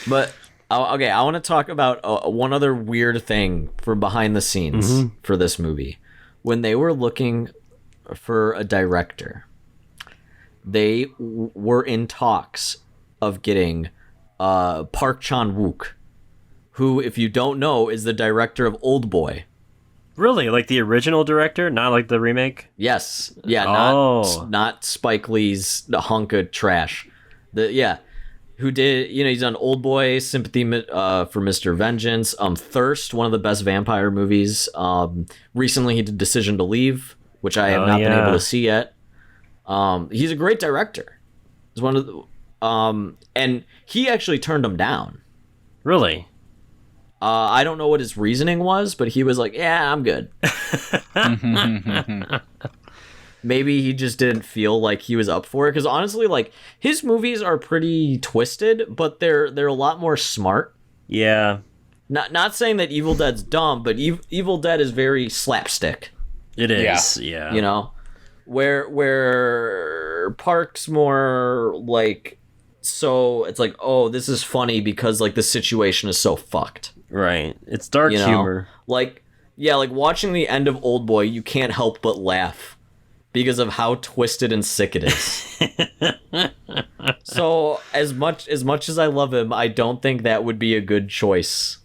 But okay, I want to talk about one other weird thing for behind the scenes for this movie. When they were looking for a director, they were in talks of getting Park Chan-wook, who, if you don't know, is the director of Oldboy. Really? Like the original director, not like the remake? Yes, yeah, Oh. not Spike Lee's hunk of trash. Who did, he's done Oldboy, Sympathy for Mr. Vengeance, Thirst, one of the best vampire movies. Recently he did Decision to Leave, which I have not been able to see yet. He's a great director. He's one of the, and he actually turned him down. Really? I don't know what his reasoning was, but he was like, "Yeah, I'm good." Maybe he just didn't feel like he was up for it, because honestly, like, his movies are pretty twisted, but they're a lot more smart. Yeah. Not saying that Evil Dead's dumb, but Evil Dead is very slapstick. It is. Yeah. Where Park's more like, so it's like, oh, this is funny because like the situation is so fucked. Right. It's dark humor. Like, yeah, like watching the end of Oldboy, you can't help but laugh because of how twisted and sick it is. So as much as I love him, I don't think that would be a good choice.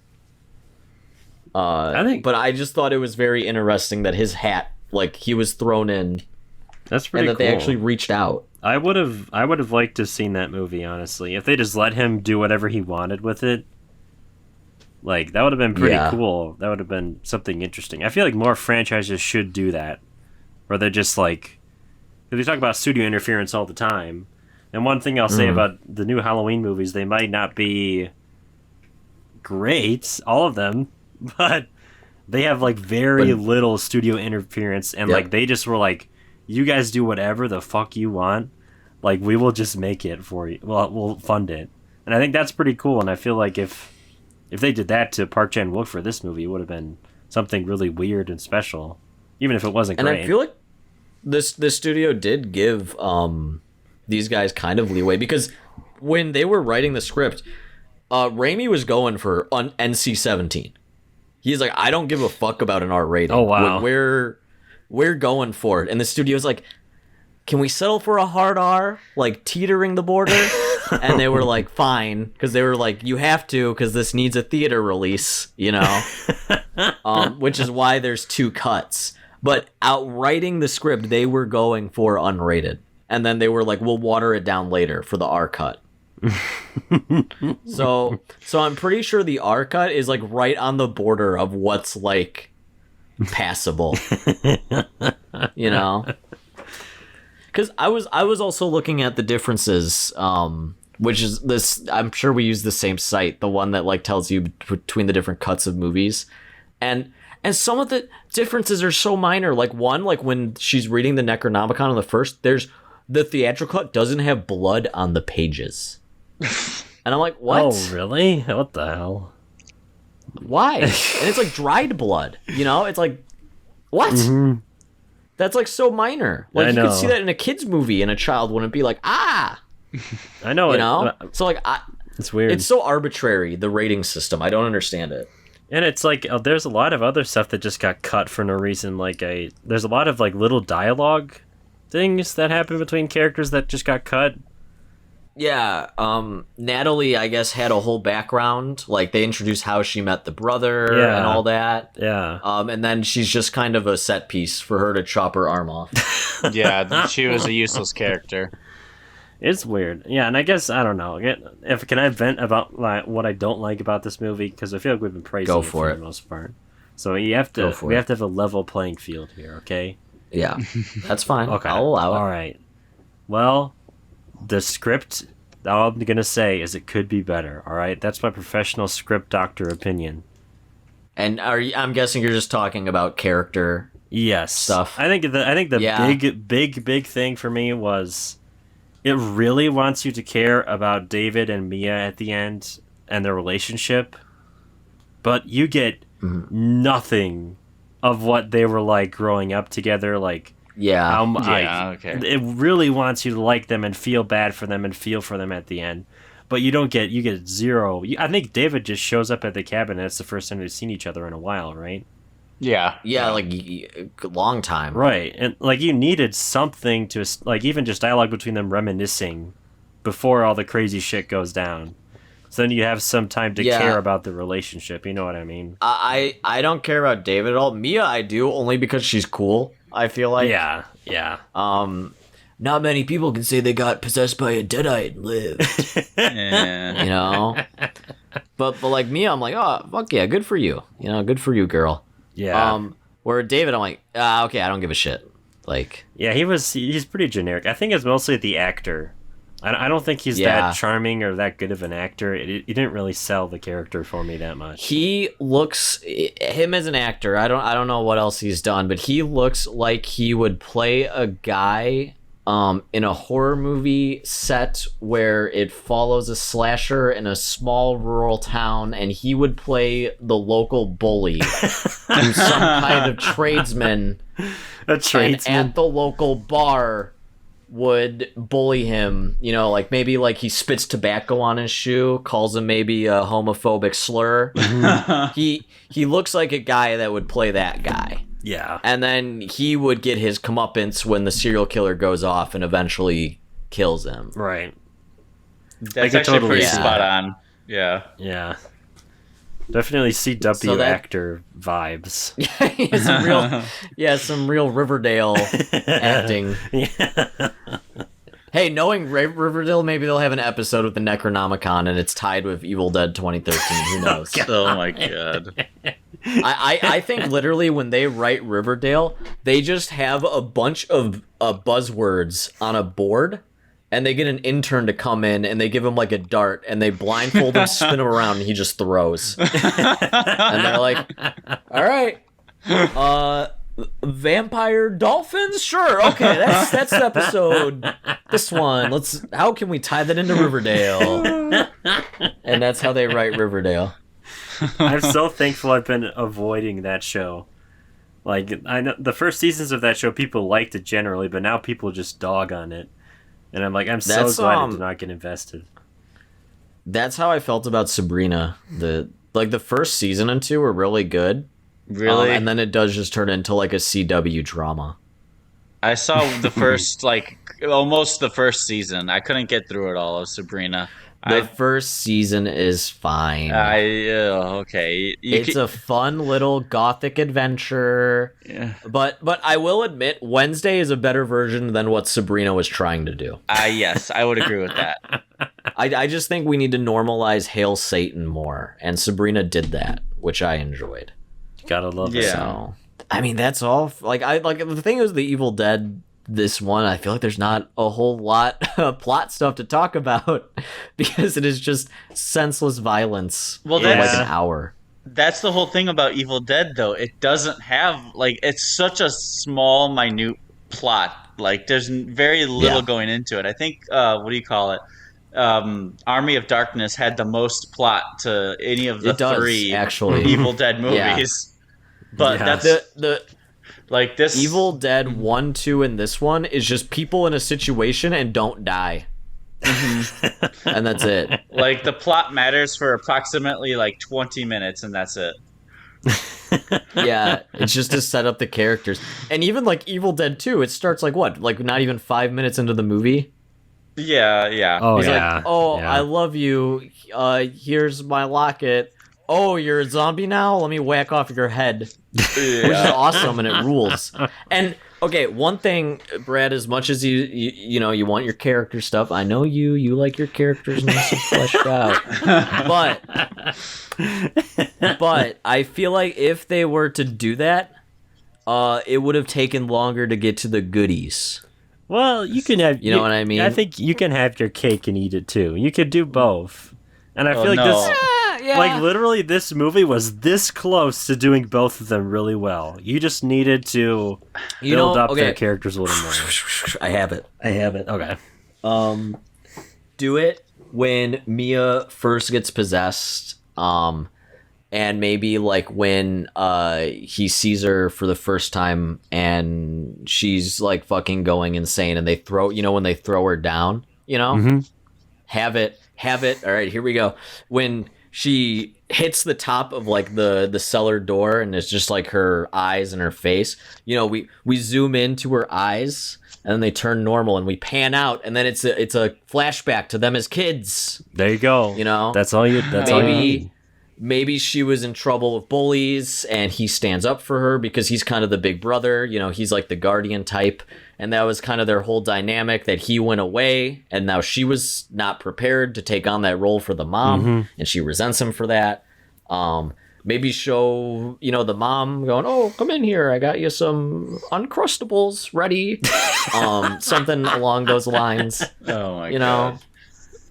But I just thought it was very interesting that his hat, like, he was thrown in, That's pretty and that cool. they actually reached out. I would have liked to have seen that movie, honestly. If they just let him do whatever he wanted with it, like, that would have been pretty cool. That would have been something interesting. I feel like more franchises should do that, where they're just like, they talk about studio interference all the time. And one thing I'll say about the new Halloween movies, they might not be great, all of them, but they have like very little studio interference, and like they just were like, you guys do whatever the fuck you want, like, we will just make it for you. Well, we'll fund it. And I think that's pretty cool, and I feel like if they did that to Park Chan-wook for this movie, it would have been something really weird and special, even if it wasn't great. And I feel like this studio did give these guys kind of leeway, because when they were writing the script, Raimi was going for NC-17. He's like, I don't give a fuck about an R rating. Oh, wow. We're going for it. And the studio's like, can we settle for a hard R, like teetering the border? And they were like, fine, because they were like, you have to, because this needs a theater release, which is why there's 2 cuts. But outwriting the script, they were going for unrated. And then they were like, we'll water it down later for the R cut. So I'm pretty sure the R cut is like right on the border of what's like passable. Because I was also looking at the differences, which is this, I'm sure we use the same site, the one that like tells you between the different cuts of movies. And some of the differences are so minor. Like one, like when she's reading the Necronomicon on the first, the theatrical cut doesn't have blood on the pages. And I'm like, what? Oh, really? What the hell? Why? And it's like dried blood, It's like, what? Mm-hmm. That's like so minor. Like, you could see that in a kid's movie, and a child wouldn't be like, ah! I know. So like, it's weird. It's so arbitrary, the rating system. I don't understand it. And it's like, there's a lot of other stuff that just got cut for no reason. Like, there's a lot of like little dialogue things that happen between characters that just got cut. Yeah, Natalie, I guess, had a whole background. Like, they introduced how she met the brother Yeah. and all that. Yeah. And then she's just kind of a set piece for her to chop her arm off. Yeah, she was a useless character. It's weird. Yeah, and I guess, I don't know. Can I vent about what I don't like about this movie? Because I feel like we've been praising Go it for the most part. So we have to have a level playing field here, okay? Yeah, that's fine. Okay. I'll allow it. All right. Well, the script, all I'm going to say is it could be better, all right? That's my professional script doctor opinion. And I'm guessing you're just talking about character Yes. stuff. I think the big thing for me was it really wants you to care about David and Mia at the end and their relationship, but you get nothing of what they were like growing up together. Like, Yeah. Okay. it really wants you to like them and feel bad for them and feel for them at the end. But you get zero. I think David just shows up at the cabin and it's the first time they've seen each other in a while, right? Yeah. Yeah, like long time. Right. And like you needed something to, like, even just dialogue between them reminiscing before all the crazy shit goes down. So then you have some time to care about the relationship. You know what I mean? I don't care about David at all. Mia, I do, only because she's cool. I feel like. Yeah. Not many people can say they got possessed by a deadite and lived. Yeah. You know. But like Mia, I'm like, oh fuck yeah, good for you. You know, good for you, girl. Yeah. Where David, I'm like, okay, I don't give a shit. Like. Yeah, he's pretty generic. I think it's mostly the actor. I don't think he's that charming or that good of an actor. He didn't really sell the character for me that much. He looks, him as an actor, I don't know what else he's done, but he looks like he would play a guy in a horror movie set where it follows a slasher in a small rural town, and he would play the local bully who's some kind of tradesman. A tradesman. And at the local bar would bully him, you know, like maybe like he spits tobacco on his shoe, calls him maybe a homophobic slur. He looks like a guy that would play that guy. Yeah. And then he would get his comeuppance when the serial killer goes off and eventually kills him. Right. That's actually pretty spot on. Yeah. Yeah. Definitely CW actor vibes. Some real Riverdale acting. Yeah. Hey, knowing Riverdale, maybe they'll have an episode with the Necronomicon and it's tied with Evil Dead 2013. Who knows? Oh my god. I think literally when they write Riverdale, they just have a bunch of buzzwords on a board, and they get an intern to come in and they give him like a dart and they blindfold him, spin him around, and he just throws. And they're like, all right, vampire dolphins? Sure, okay, that's the episode. This one, how can we tie that into Riverdale? And that's how they write Riverdale. I'm so thankful I've been avoiding that show. Like, I know the first seasons of that show people liked it generally, but now people just dog on it. And I'm like, I'm so glad I did not get invested. That's how I felt about Sabrina. The first season and 2 were really good. Really? And then it does just turn into like a CW drama. I saw the first, almost the first season. I couldn't get through it all of Sabrina. The first season is fine. Okay. It's a fun little gothic adventure. Yeah. But I will admit, Wednesday is a better version than what Sabrina was trying to do. Yes, I would agree with that. I just think we need to normalize Hail Satan more, and Sabrina did that, which I enjoyed. Gotta love it. Yeah. So, I mean, that's all. The thing is, the Evil Dead. This one, I feel like there's not a whole lot of plot stuff to talk about because it is just senseless violence for like an hour. That's the whole thing about Evil Dead, though. It doesn't have, it's such a small, minute plot. Like, there's very little going into it. I think, what do you call it? Army of Darkness had the most plot to any of the three Evil Dead movies. But that's... this Evil Dead 1, 2, and this one is just people in a situation and don't die. And that's it. Like, the plot matters for approximately 20 minutes, and that's it. Yeah, it's just to set up the characters. And even Evil Dead 2, it starts not even 5 minutes into the movie. Yeah. Oh He's yeah. like, "Oh, yeah. I love you. Here's my locket. Oh, you're a zombie now? Let me whack off your head." Which is awesome, and it rules. And okay, one thing, Brad, as much as you know you want your character stuff, I know you like your characters nice and fleshed out. But I feel like if they were to do that, it would have taken longer to get to the goodies. Well, you can have. You know what I mean? I think you can have your cake and eat it too. You could do both. And I feel like no. like literally, this movie was this close to doing both of them really well. You just needed to build up their characters a little more. I have it. Okay. Do it when Mia first gets possessed. And maybe like when he sees her for the first time and she's like fucking going insane and they throw, when they throw her down, have it. All right, here we go. When she hits the top of like the cellar door and it's just like her eyes and her face, we zoom into her eyes and then they turn normal and we pan out and then it's a flashback to them as kids. There you go. That's all you need. Maybe she was in trouble with bullies and he stands up for her because he's kind of the big brother, he's like the guardian type. And that was kind of their whole dynamic, that he went away and now she was not prepared to take on that role for the mom and she resents him for that. Maybe show, the mom going, "Oh, come in here. I got you some Uncrustables ready." Something along those lines. Oh my God.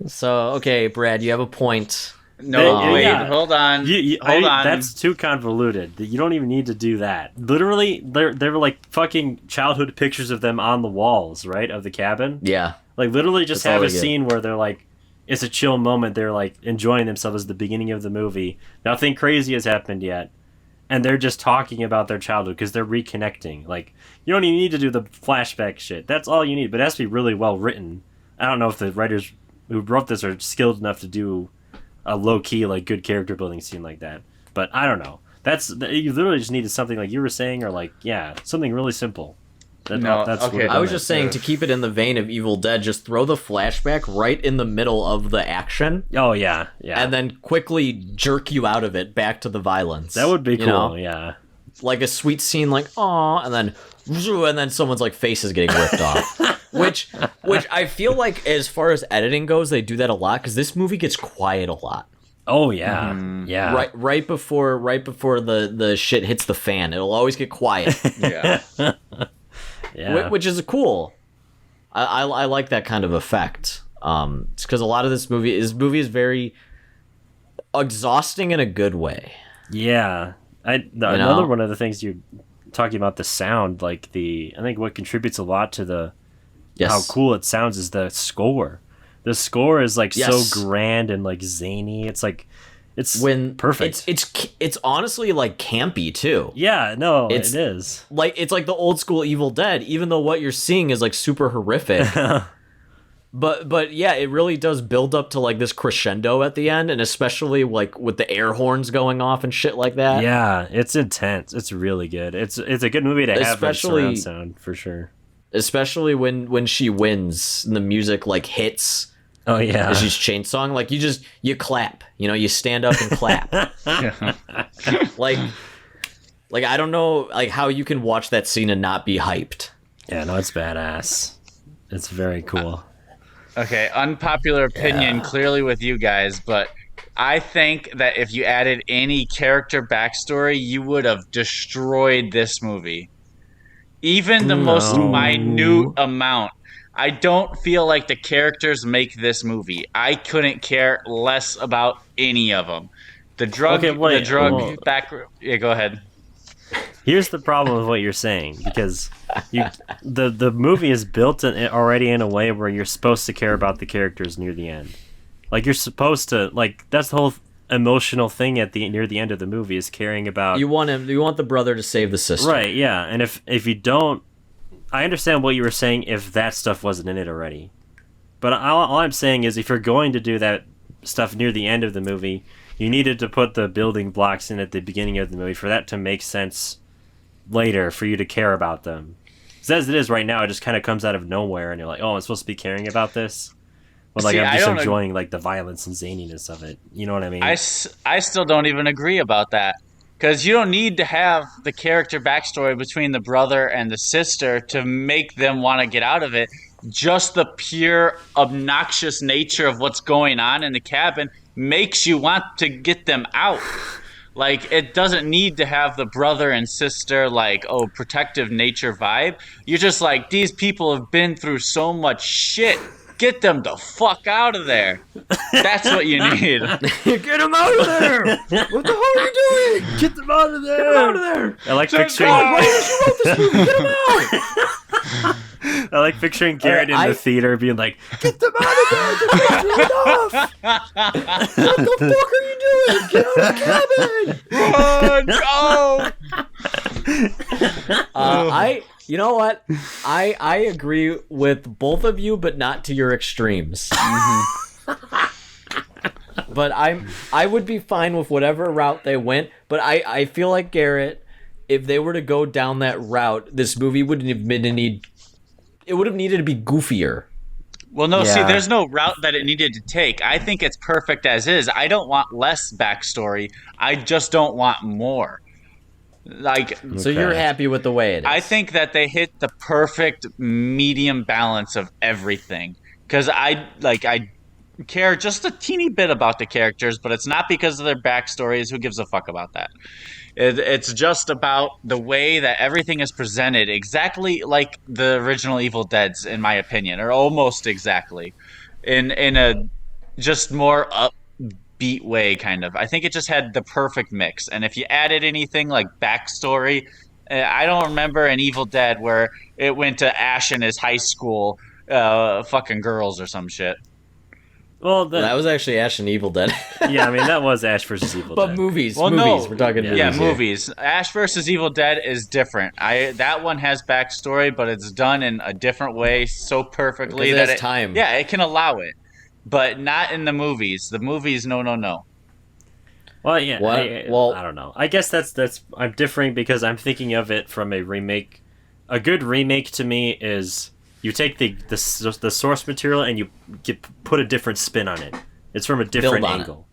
So, okay, Brad, you have a point. No, wait, hold on. Hold on. That's too convoluted. You don't even need to do that. Literally, there were like fucking childhood pictures of them on the walls, right, of the cabin. Yeah. Like literally, just That's have all a we get. scene where they're like, it's a chill moment. They're like enjoying themselves at the beginning of the movie. Nothing crazy has happened yet, and they're just talking about their childhood because they're reconnecting. Like you don't even need to do the flashback shit. That's all you need. But it has to be really well written. I don't know if the writers who wrote this are skilled enough to do a low-key, like, good character building scene like that. But I don't know. You literally just needed something like you were saying, or like, something really simple. That's okay. I was just saying, to keep it in the vein of Evil Dead, just throw the flashback right in the middle of the action. Oh, yeah. And then quickly jerk you out of it back to the violence. That would be cool, yeah. Like a sweet scene, like, "Aw," and then someone's like face is getting ripped off. Which I feel like, as far as editing goes, they do that a lot because this movie gets quiet a lot. Oh yeah, yeah. Right before the shit hits the fan, it'll always get quiet. Yeah. Yeah. Which is cool. I like that kind of effect. It's because a lot of this movie is very exhausting in a good way. Yeah. Another one of the things you're talking about, the sound, like I think what contributes a lot to how cool it sounds is the score. The score is like so grand and like zany. It's like it's perfect. It's honestly like campy too. Yeah, no, it is. Like it's like the old school Evil Dead, even though what you're seeing is like super horrific. But yeah, it really does build up to like this crescendo at the end, and especially like with the air horns going off and shit like that. Yeah, it's intense. It's really good. It's a good movie to have with surround sound for sure. Especially when she wins and the music like hits. Oh yeah, as she's chainsawing, like you clap. You stand up and clap. like I don't know like how you can watch that scene and not be hyped. Yeah, no, it's badass. It's very cool. Okay, unpopular opinion clearly with you guys, but I think that if you added any character backstory, you would have destroyed this movie. Even the most minute amount. I don't feel like the characters make this movie. I couldn't care less about any of them. The drug back. Yeah, go ahead. Here's the problem with what you're saying, because the movie is built already in a way where you're supposed to care about the characters near the end. Like you're supposed to that's the whole emotional thing near the end of the movie is caring about. You want the brother to save the sister, right? Yeah, and if you don't, I understand what you were saying if that stuff wasn't in it already, but all I'm saying is if you're going to do that stuff near the end of the movie, you needed to put the building blocks in at the beginning of the movie for that to make sense later for you to care about them. Because as it is right now, it just kind of comes out of nowhere, and you're like, oh, I'm supposed to be caring about this. But like See, I'm I just don't enjoying like the violence and zaniness of it. You know what I mean? I still don't even agree about that. Because you don't need to have the character backstory between the brother and the sister to make them want to get out of it. Just the pure obnoxious nature of what's going on in the cabin makes you want to get them out. Like, it doesn't need to have the brother and sister, like, oh, protective nature vibe. You're just like, these people have been through so much shit. Get them the fuck out of there. That's what you need. Get him out of there! What the hell are you doing? Get them out of there! Get him out of there! I like Just picturing. go! I like picturing Garrett in the theater being like, Get them out of there! Get off! What the fuck are you doing? Get out of the cabin! You know what? I agree with both of you, but not to your extremes. But I would be fine with whatever route they went. But I feel like Garrett, if they were to go down that route, this movie wouldn't have been it would have needed to be goofier. Well, no, Yeah. see, there's no route that it needed to take. I think it's perfect as is. I don't want less backstory. I just don't want more. Like, So you're happy with the way it is. I think that they hit the perfect medium balance of everything. Because I care just a teeny bit about the characters, but it's not because of their backstories. Who gives a fuck about that? It's just about the way that everything is presented, exactly like the original Evil Dead's, in my opinion, or almost exactly, in a just more upbeat way, kind of. I think it just had the perfect mix. And if you added anything like backstory, I don't remember an Evil Dead where it went to Ash and his high school fucking girls or some shit. well, That was actually Ash and Evil Dead. yeah, I mean that was Ash versus Evil But Dead. movies. Well, movies. no. We're talking movies. Yeah, here. movies. Ash versus Evil Dead is different. That one has backstory, but it's done in a different way so perfectly Because it that has time. Yeah, it can allow it, but not in the movies. The movies, no. Well, yeah. What? I don't know. I guess that's I'm differing because I'm thinking of it from a remake. A good remake to me is you take the source material and you put a different spin on it. It's from a different Build on angle.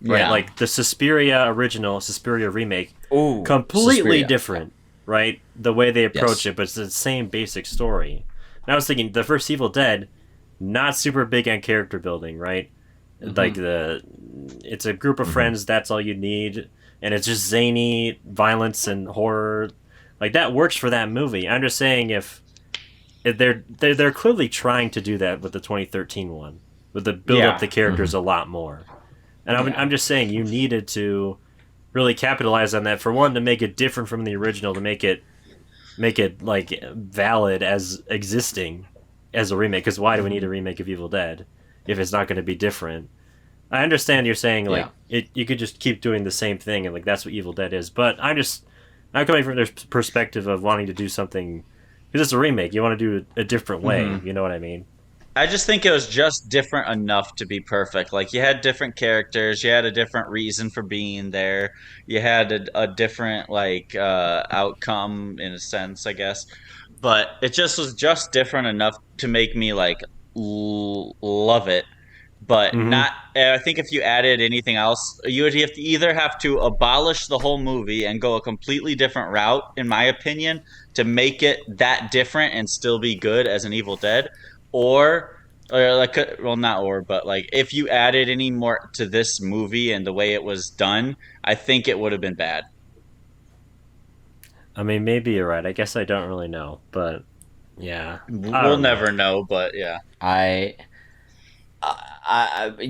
Right, Yeah. like the Suspiria remake, Ooh, completely Suspiria. different, right? The way they approach Yes. it, but it's the same basic story. And I was thinking, the first Evil Dead, not super big on character building, right? Like it's a group of friends, that's all you need, and it's just zany violence and horror, like that works for that movie. I'm just saying if they're clearly trying to do that with the 2013 one, with the build up the characters a lot more. And I'm just saying you needed to really capitalize on that, for one, to make it different from the original, to make it like valid as existing as a remake. Because why do we need a remake of Evil Dead if it's not going to be different? I understand you're saying like you could just keep doing the same thing and like that's what Evil Dead is, but I'm coming from their perspective of wanting to do something, because it's a remake. You want to do it a different way. You know what I mean? I just think it was just different enough to be perfect. Like, you had different characters, you had a different reason for being there, you had a different outcome in a sense, I guess. But it just was just different enough to make me like love it. But not. I think if you added anything else, you would have to abolish the whole movie and go a completely different route, in my opinion, to make it that different and still be good as an Evil Dead. Or like, well, not or, but like, if you added any more to this movie and the way it was done, I think it would have been bad. I mean, maybe you're right. I guess I don't really know, but yeah, We'll never know, but yeah.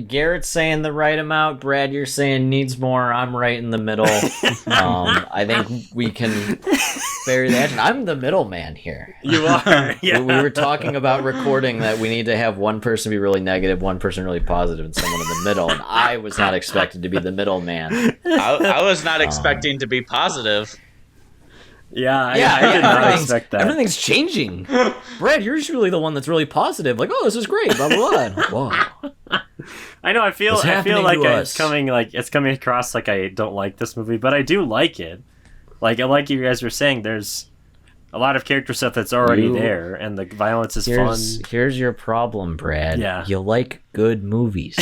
Garrett's saying the right amount. Brad, you're saying needs more. I'm right in the middle. I think we can bury the action. I'm the middleman here. You are. Yeah. We were talking about recording that we need to have one person be really negative, one person really positive, and someone in the middle. And I was not expected to be the middleman. I was not expecting to be positive. Yeah, I did not expect that. Everything's changing. Brad, you're usually the one that's really positive. Like, oh, this is great. Blah blah blah. Whoa. I know. I feel happening like to it's coming across like I don't like this movie, but I do like it. Like you guys were saying, there's a lot of character stuff that's already You- there, and the violence is fun. Here's your problem, Brad. Yeah. You like good movies.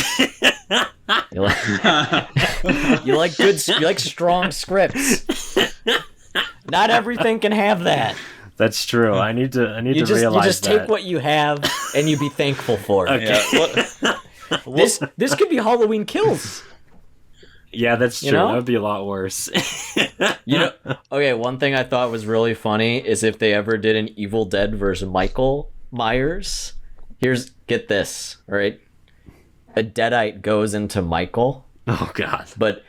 you like strong scripts. Not everything can have that. That's true. I need to You realize just that. take what you have and you be thankful for it. Okay. This could be Halloween Kills. Yeah, that's true. You know? That would be a lot worse. Okay, one thing I thought was really funny is if they ever did an Evil Dead versus Michael Myers. Get this, all right? A Deadite goes into Michael, Oh God. but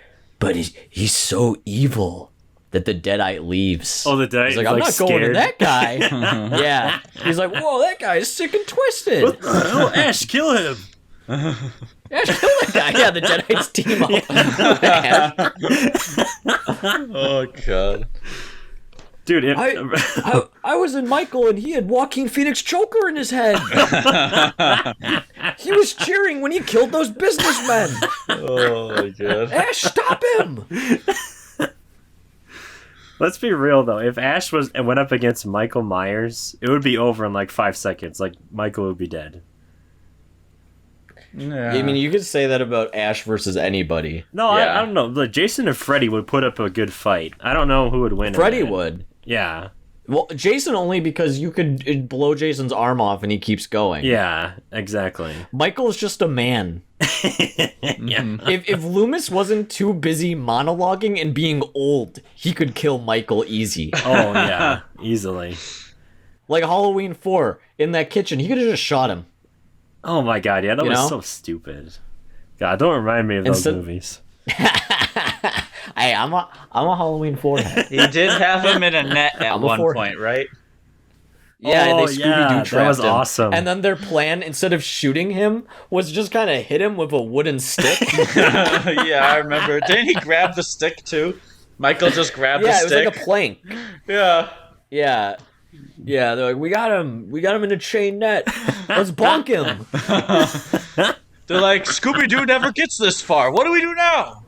he's so evil that the Deadite leaves. Oh, the Deadite He's like, is, I'm like, not going to scared. that guy. Yeah. He's like, whoa, that guy is sick and twisted. Oh, Ash, kill him. Yeah, kill that guy. Yeah, the Deadites team up. Oh god. Dude, I was in Michael and he had Joaquin Phoenix choker in his head. He was cheering when he killed those businessmen. Oh my god. Ash, stop him. let's be real though. If Ash went up against Michael Myers, it would be over in like 5 seconds. Like Michael would be dead. Yeah. I mean, you could say that about Ash versus anybody. No, Yeah. I don't know. Like, Jason and Freddy would put up a good fight. I don't know who would win. in Freddy that. would. Yeah. Well, Jason only because you could blow Jason's arm off and he keeps going. Yeah. Exactly. Michael's just a man. Yeah. If Loomis wasn't too busy monologuing and being old, he could kill Michael easy. Oh yeah. Easily. Like Halloween 4, in that kitchen, he could have just shot him. Oh my God. Yeah, that You was know? so stupid. God, don't remind me of those Instead- movies. Hey, I'm a Halloween 4 head. He did have him in a net at I'm a one forehead. point, right? Yeah, Oh, they Scooby-Doo yeah, trapped that was him. awesome. And then their plan, instead of shooting him, was just kind of hit him with a wooden stick. Yeah, I remember. Didn't he grab the stick too? Michael just grabbed the Yeah, it was stick. like a plank. Yeah. Yeah. Yeah, they're like, we got him in a chain net. Let's bonk him. They're like, Scooby-Doo never gets this far. What do we do now?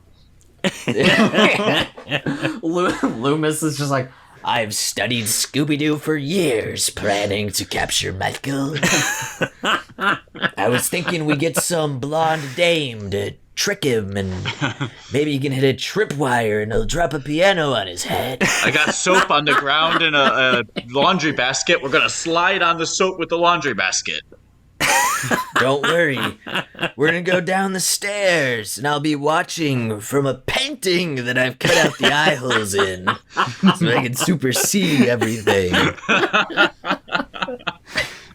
Loomis is just like, I've studied Scooby-Doo for years, planning to capture Michael. I was thinking we get some blonde dame to trick him, and maybe he can hit a tripwire and he'll drop a piano on his head. I got soap on the ground in a laundry basket. We're going to slide on the soap with the laundry basket. Don't worry. We're gonna go down the stairs, and I'll be watching from a painting that I've cut out the eye holes in, so I can super see everything.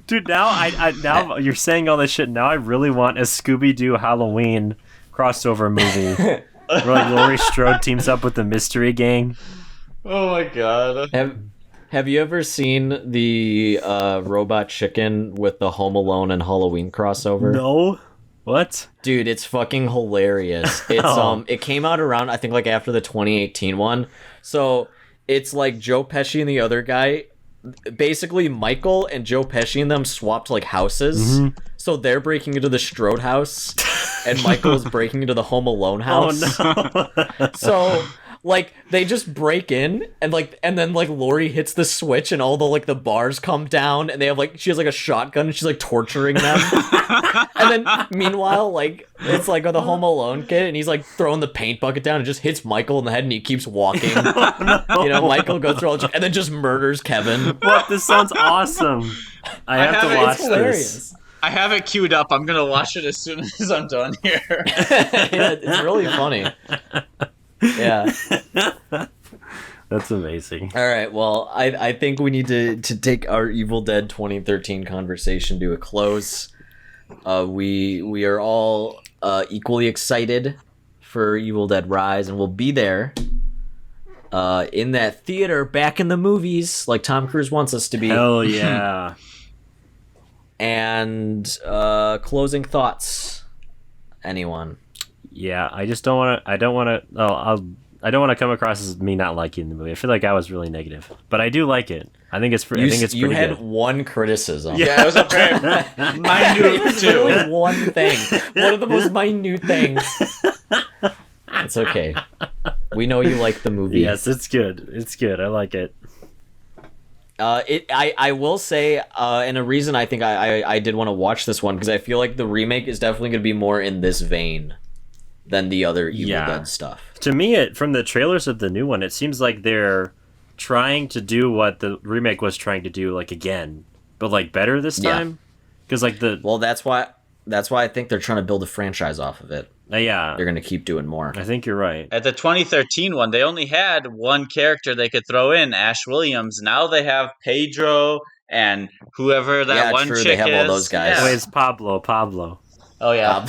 Dude, now now you're saying all this shit. Now I really want a Scooby-Doo Halloween crossover movie where like Laurie Strode teams up with the Mystery Gang. Oh my god. Have you ever seen the robot chicken with the Home Alone and Halloween crossover? No, what? Dude, it's fucking hilarious. It's Oh. It came out around, I think, like after the 2018 one. So it's like Joe Pesci and the other guy. Basically, Michael and Joe Pesci and them swapped like houses. So they're breaking into the Strode house, and Michael's breaking into the Home Alone house. Oh no! So like they just break in and then Lori hits the switch and all the bars come down and they have she has like a shotgun and she's like torturing them. And then meanwhile it's like the Home Alone kid and he's like throwing the paint bucket down and just hits Michael in the head and he keeps walking. You know, Michael goes through all and then just murders Kevin. What? This sounds awesome. I have to have it. watch It's hilarious. this. I have it queued up. I'm going to watch it as soon as I'm done here. Yeah, it's really funny. Yeah. That's amazing. All right. Well, I think we need to take our Evil Dead 2013 conversation to a close. We are all equally excited for Evil Dead Rise, and we'll be there in that theater, back in the movies, like Tom Cruise wants us to be. Hell yeah! And closing thoughts, anyone? Yeah, I just don't want to. I don't want to. I don't want to come across as me not liking the movie. I feel like I was really negative, but I do like it. I think it's. I think it's you pretty had good. one criticism. Yeah, it was a very minute too. Literally one thing. One of the most minute things. It's okay. We know you like the movie. Yes, it's good. It's good. I like it. I will say, and a reason I think I did want to watch this one, because I feel like the remake is definitely going to be more in this vein than the other Evil Dead stuff. To me, from the trailers of the new one, it seems like they're trying to do what the remake was trying to do, like, again, but like better this time. Because that's why I think they're trying to build a franchise off of it. Yeah, they're going to keep doing more. I think you're right. At the 2013 one, they only had one character they could throw in, Ash Williams. Now they have Pedro and whoever that one chick they have is. all those guys. Yeah. Wait, it's Pablo. Oh yeah,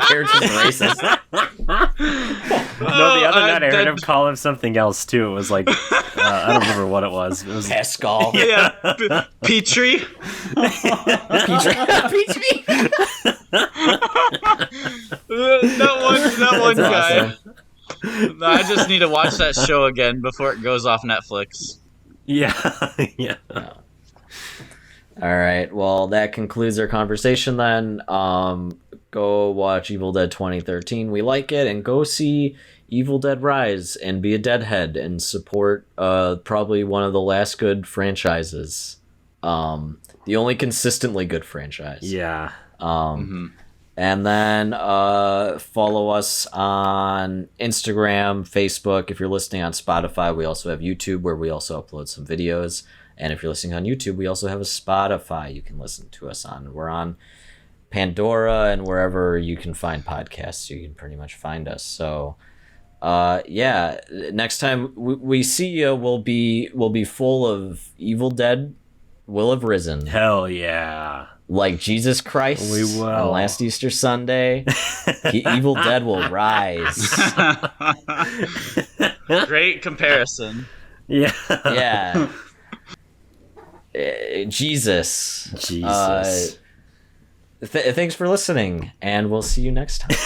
Character's racist. No, the other night I heard him call him something else too. It was like I don't remember what it was. It was Pascal. Yeah, Petrie. Petrie. that one guy. Awesome. No, I just need to watch that show again before it goes off Netflix. Yeah. All right. Well, that concludes our conversation then. Go watch Evil Dead 2013. We like it. And go see Evil Dead Rise and be a Deadhead and support probably one of the last good franchises. The only consistently good franchise. Yeah. And then follow us on Instagram, Facebook. If you're listening on Spotify, we also have YouTube where we also upload some videos. And if you're listening on YouTube, we also have a Spotify you can listen to us on. We're on Pandora and wherever you can find podcasts, you can pretty much find us. So, next time we see you, we'll be full of Evil Dead will have risen. Hell yeah. Like Jesus Christ We will. on last Easter Sunday, Evil Dead will rise. Great comparison. Yeah. Yeah. Jesus. Jesus. Thanks for listening, and we'll see you next time.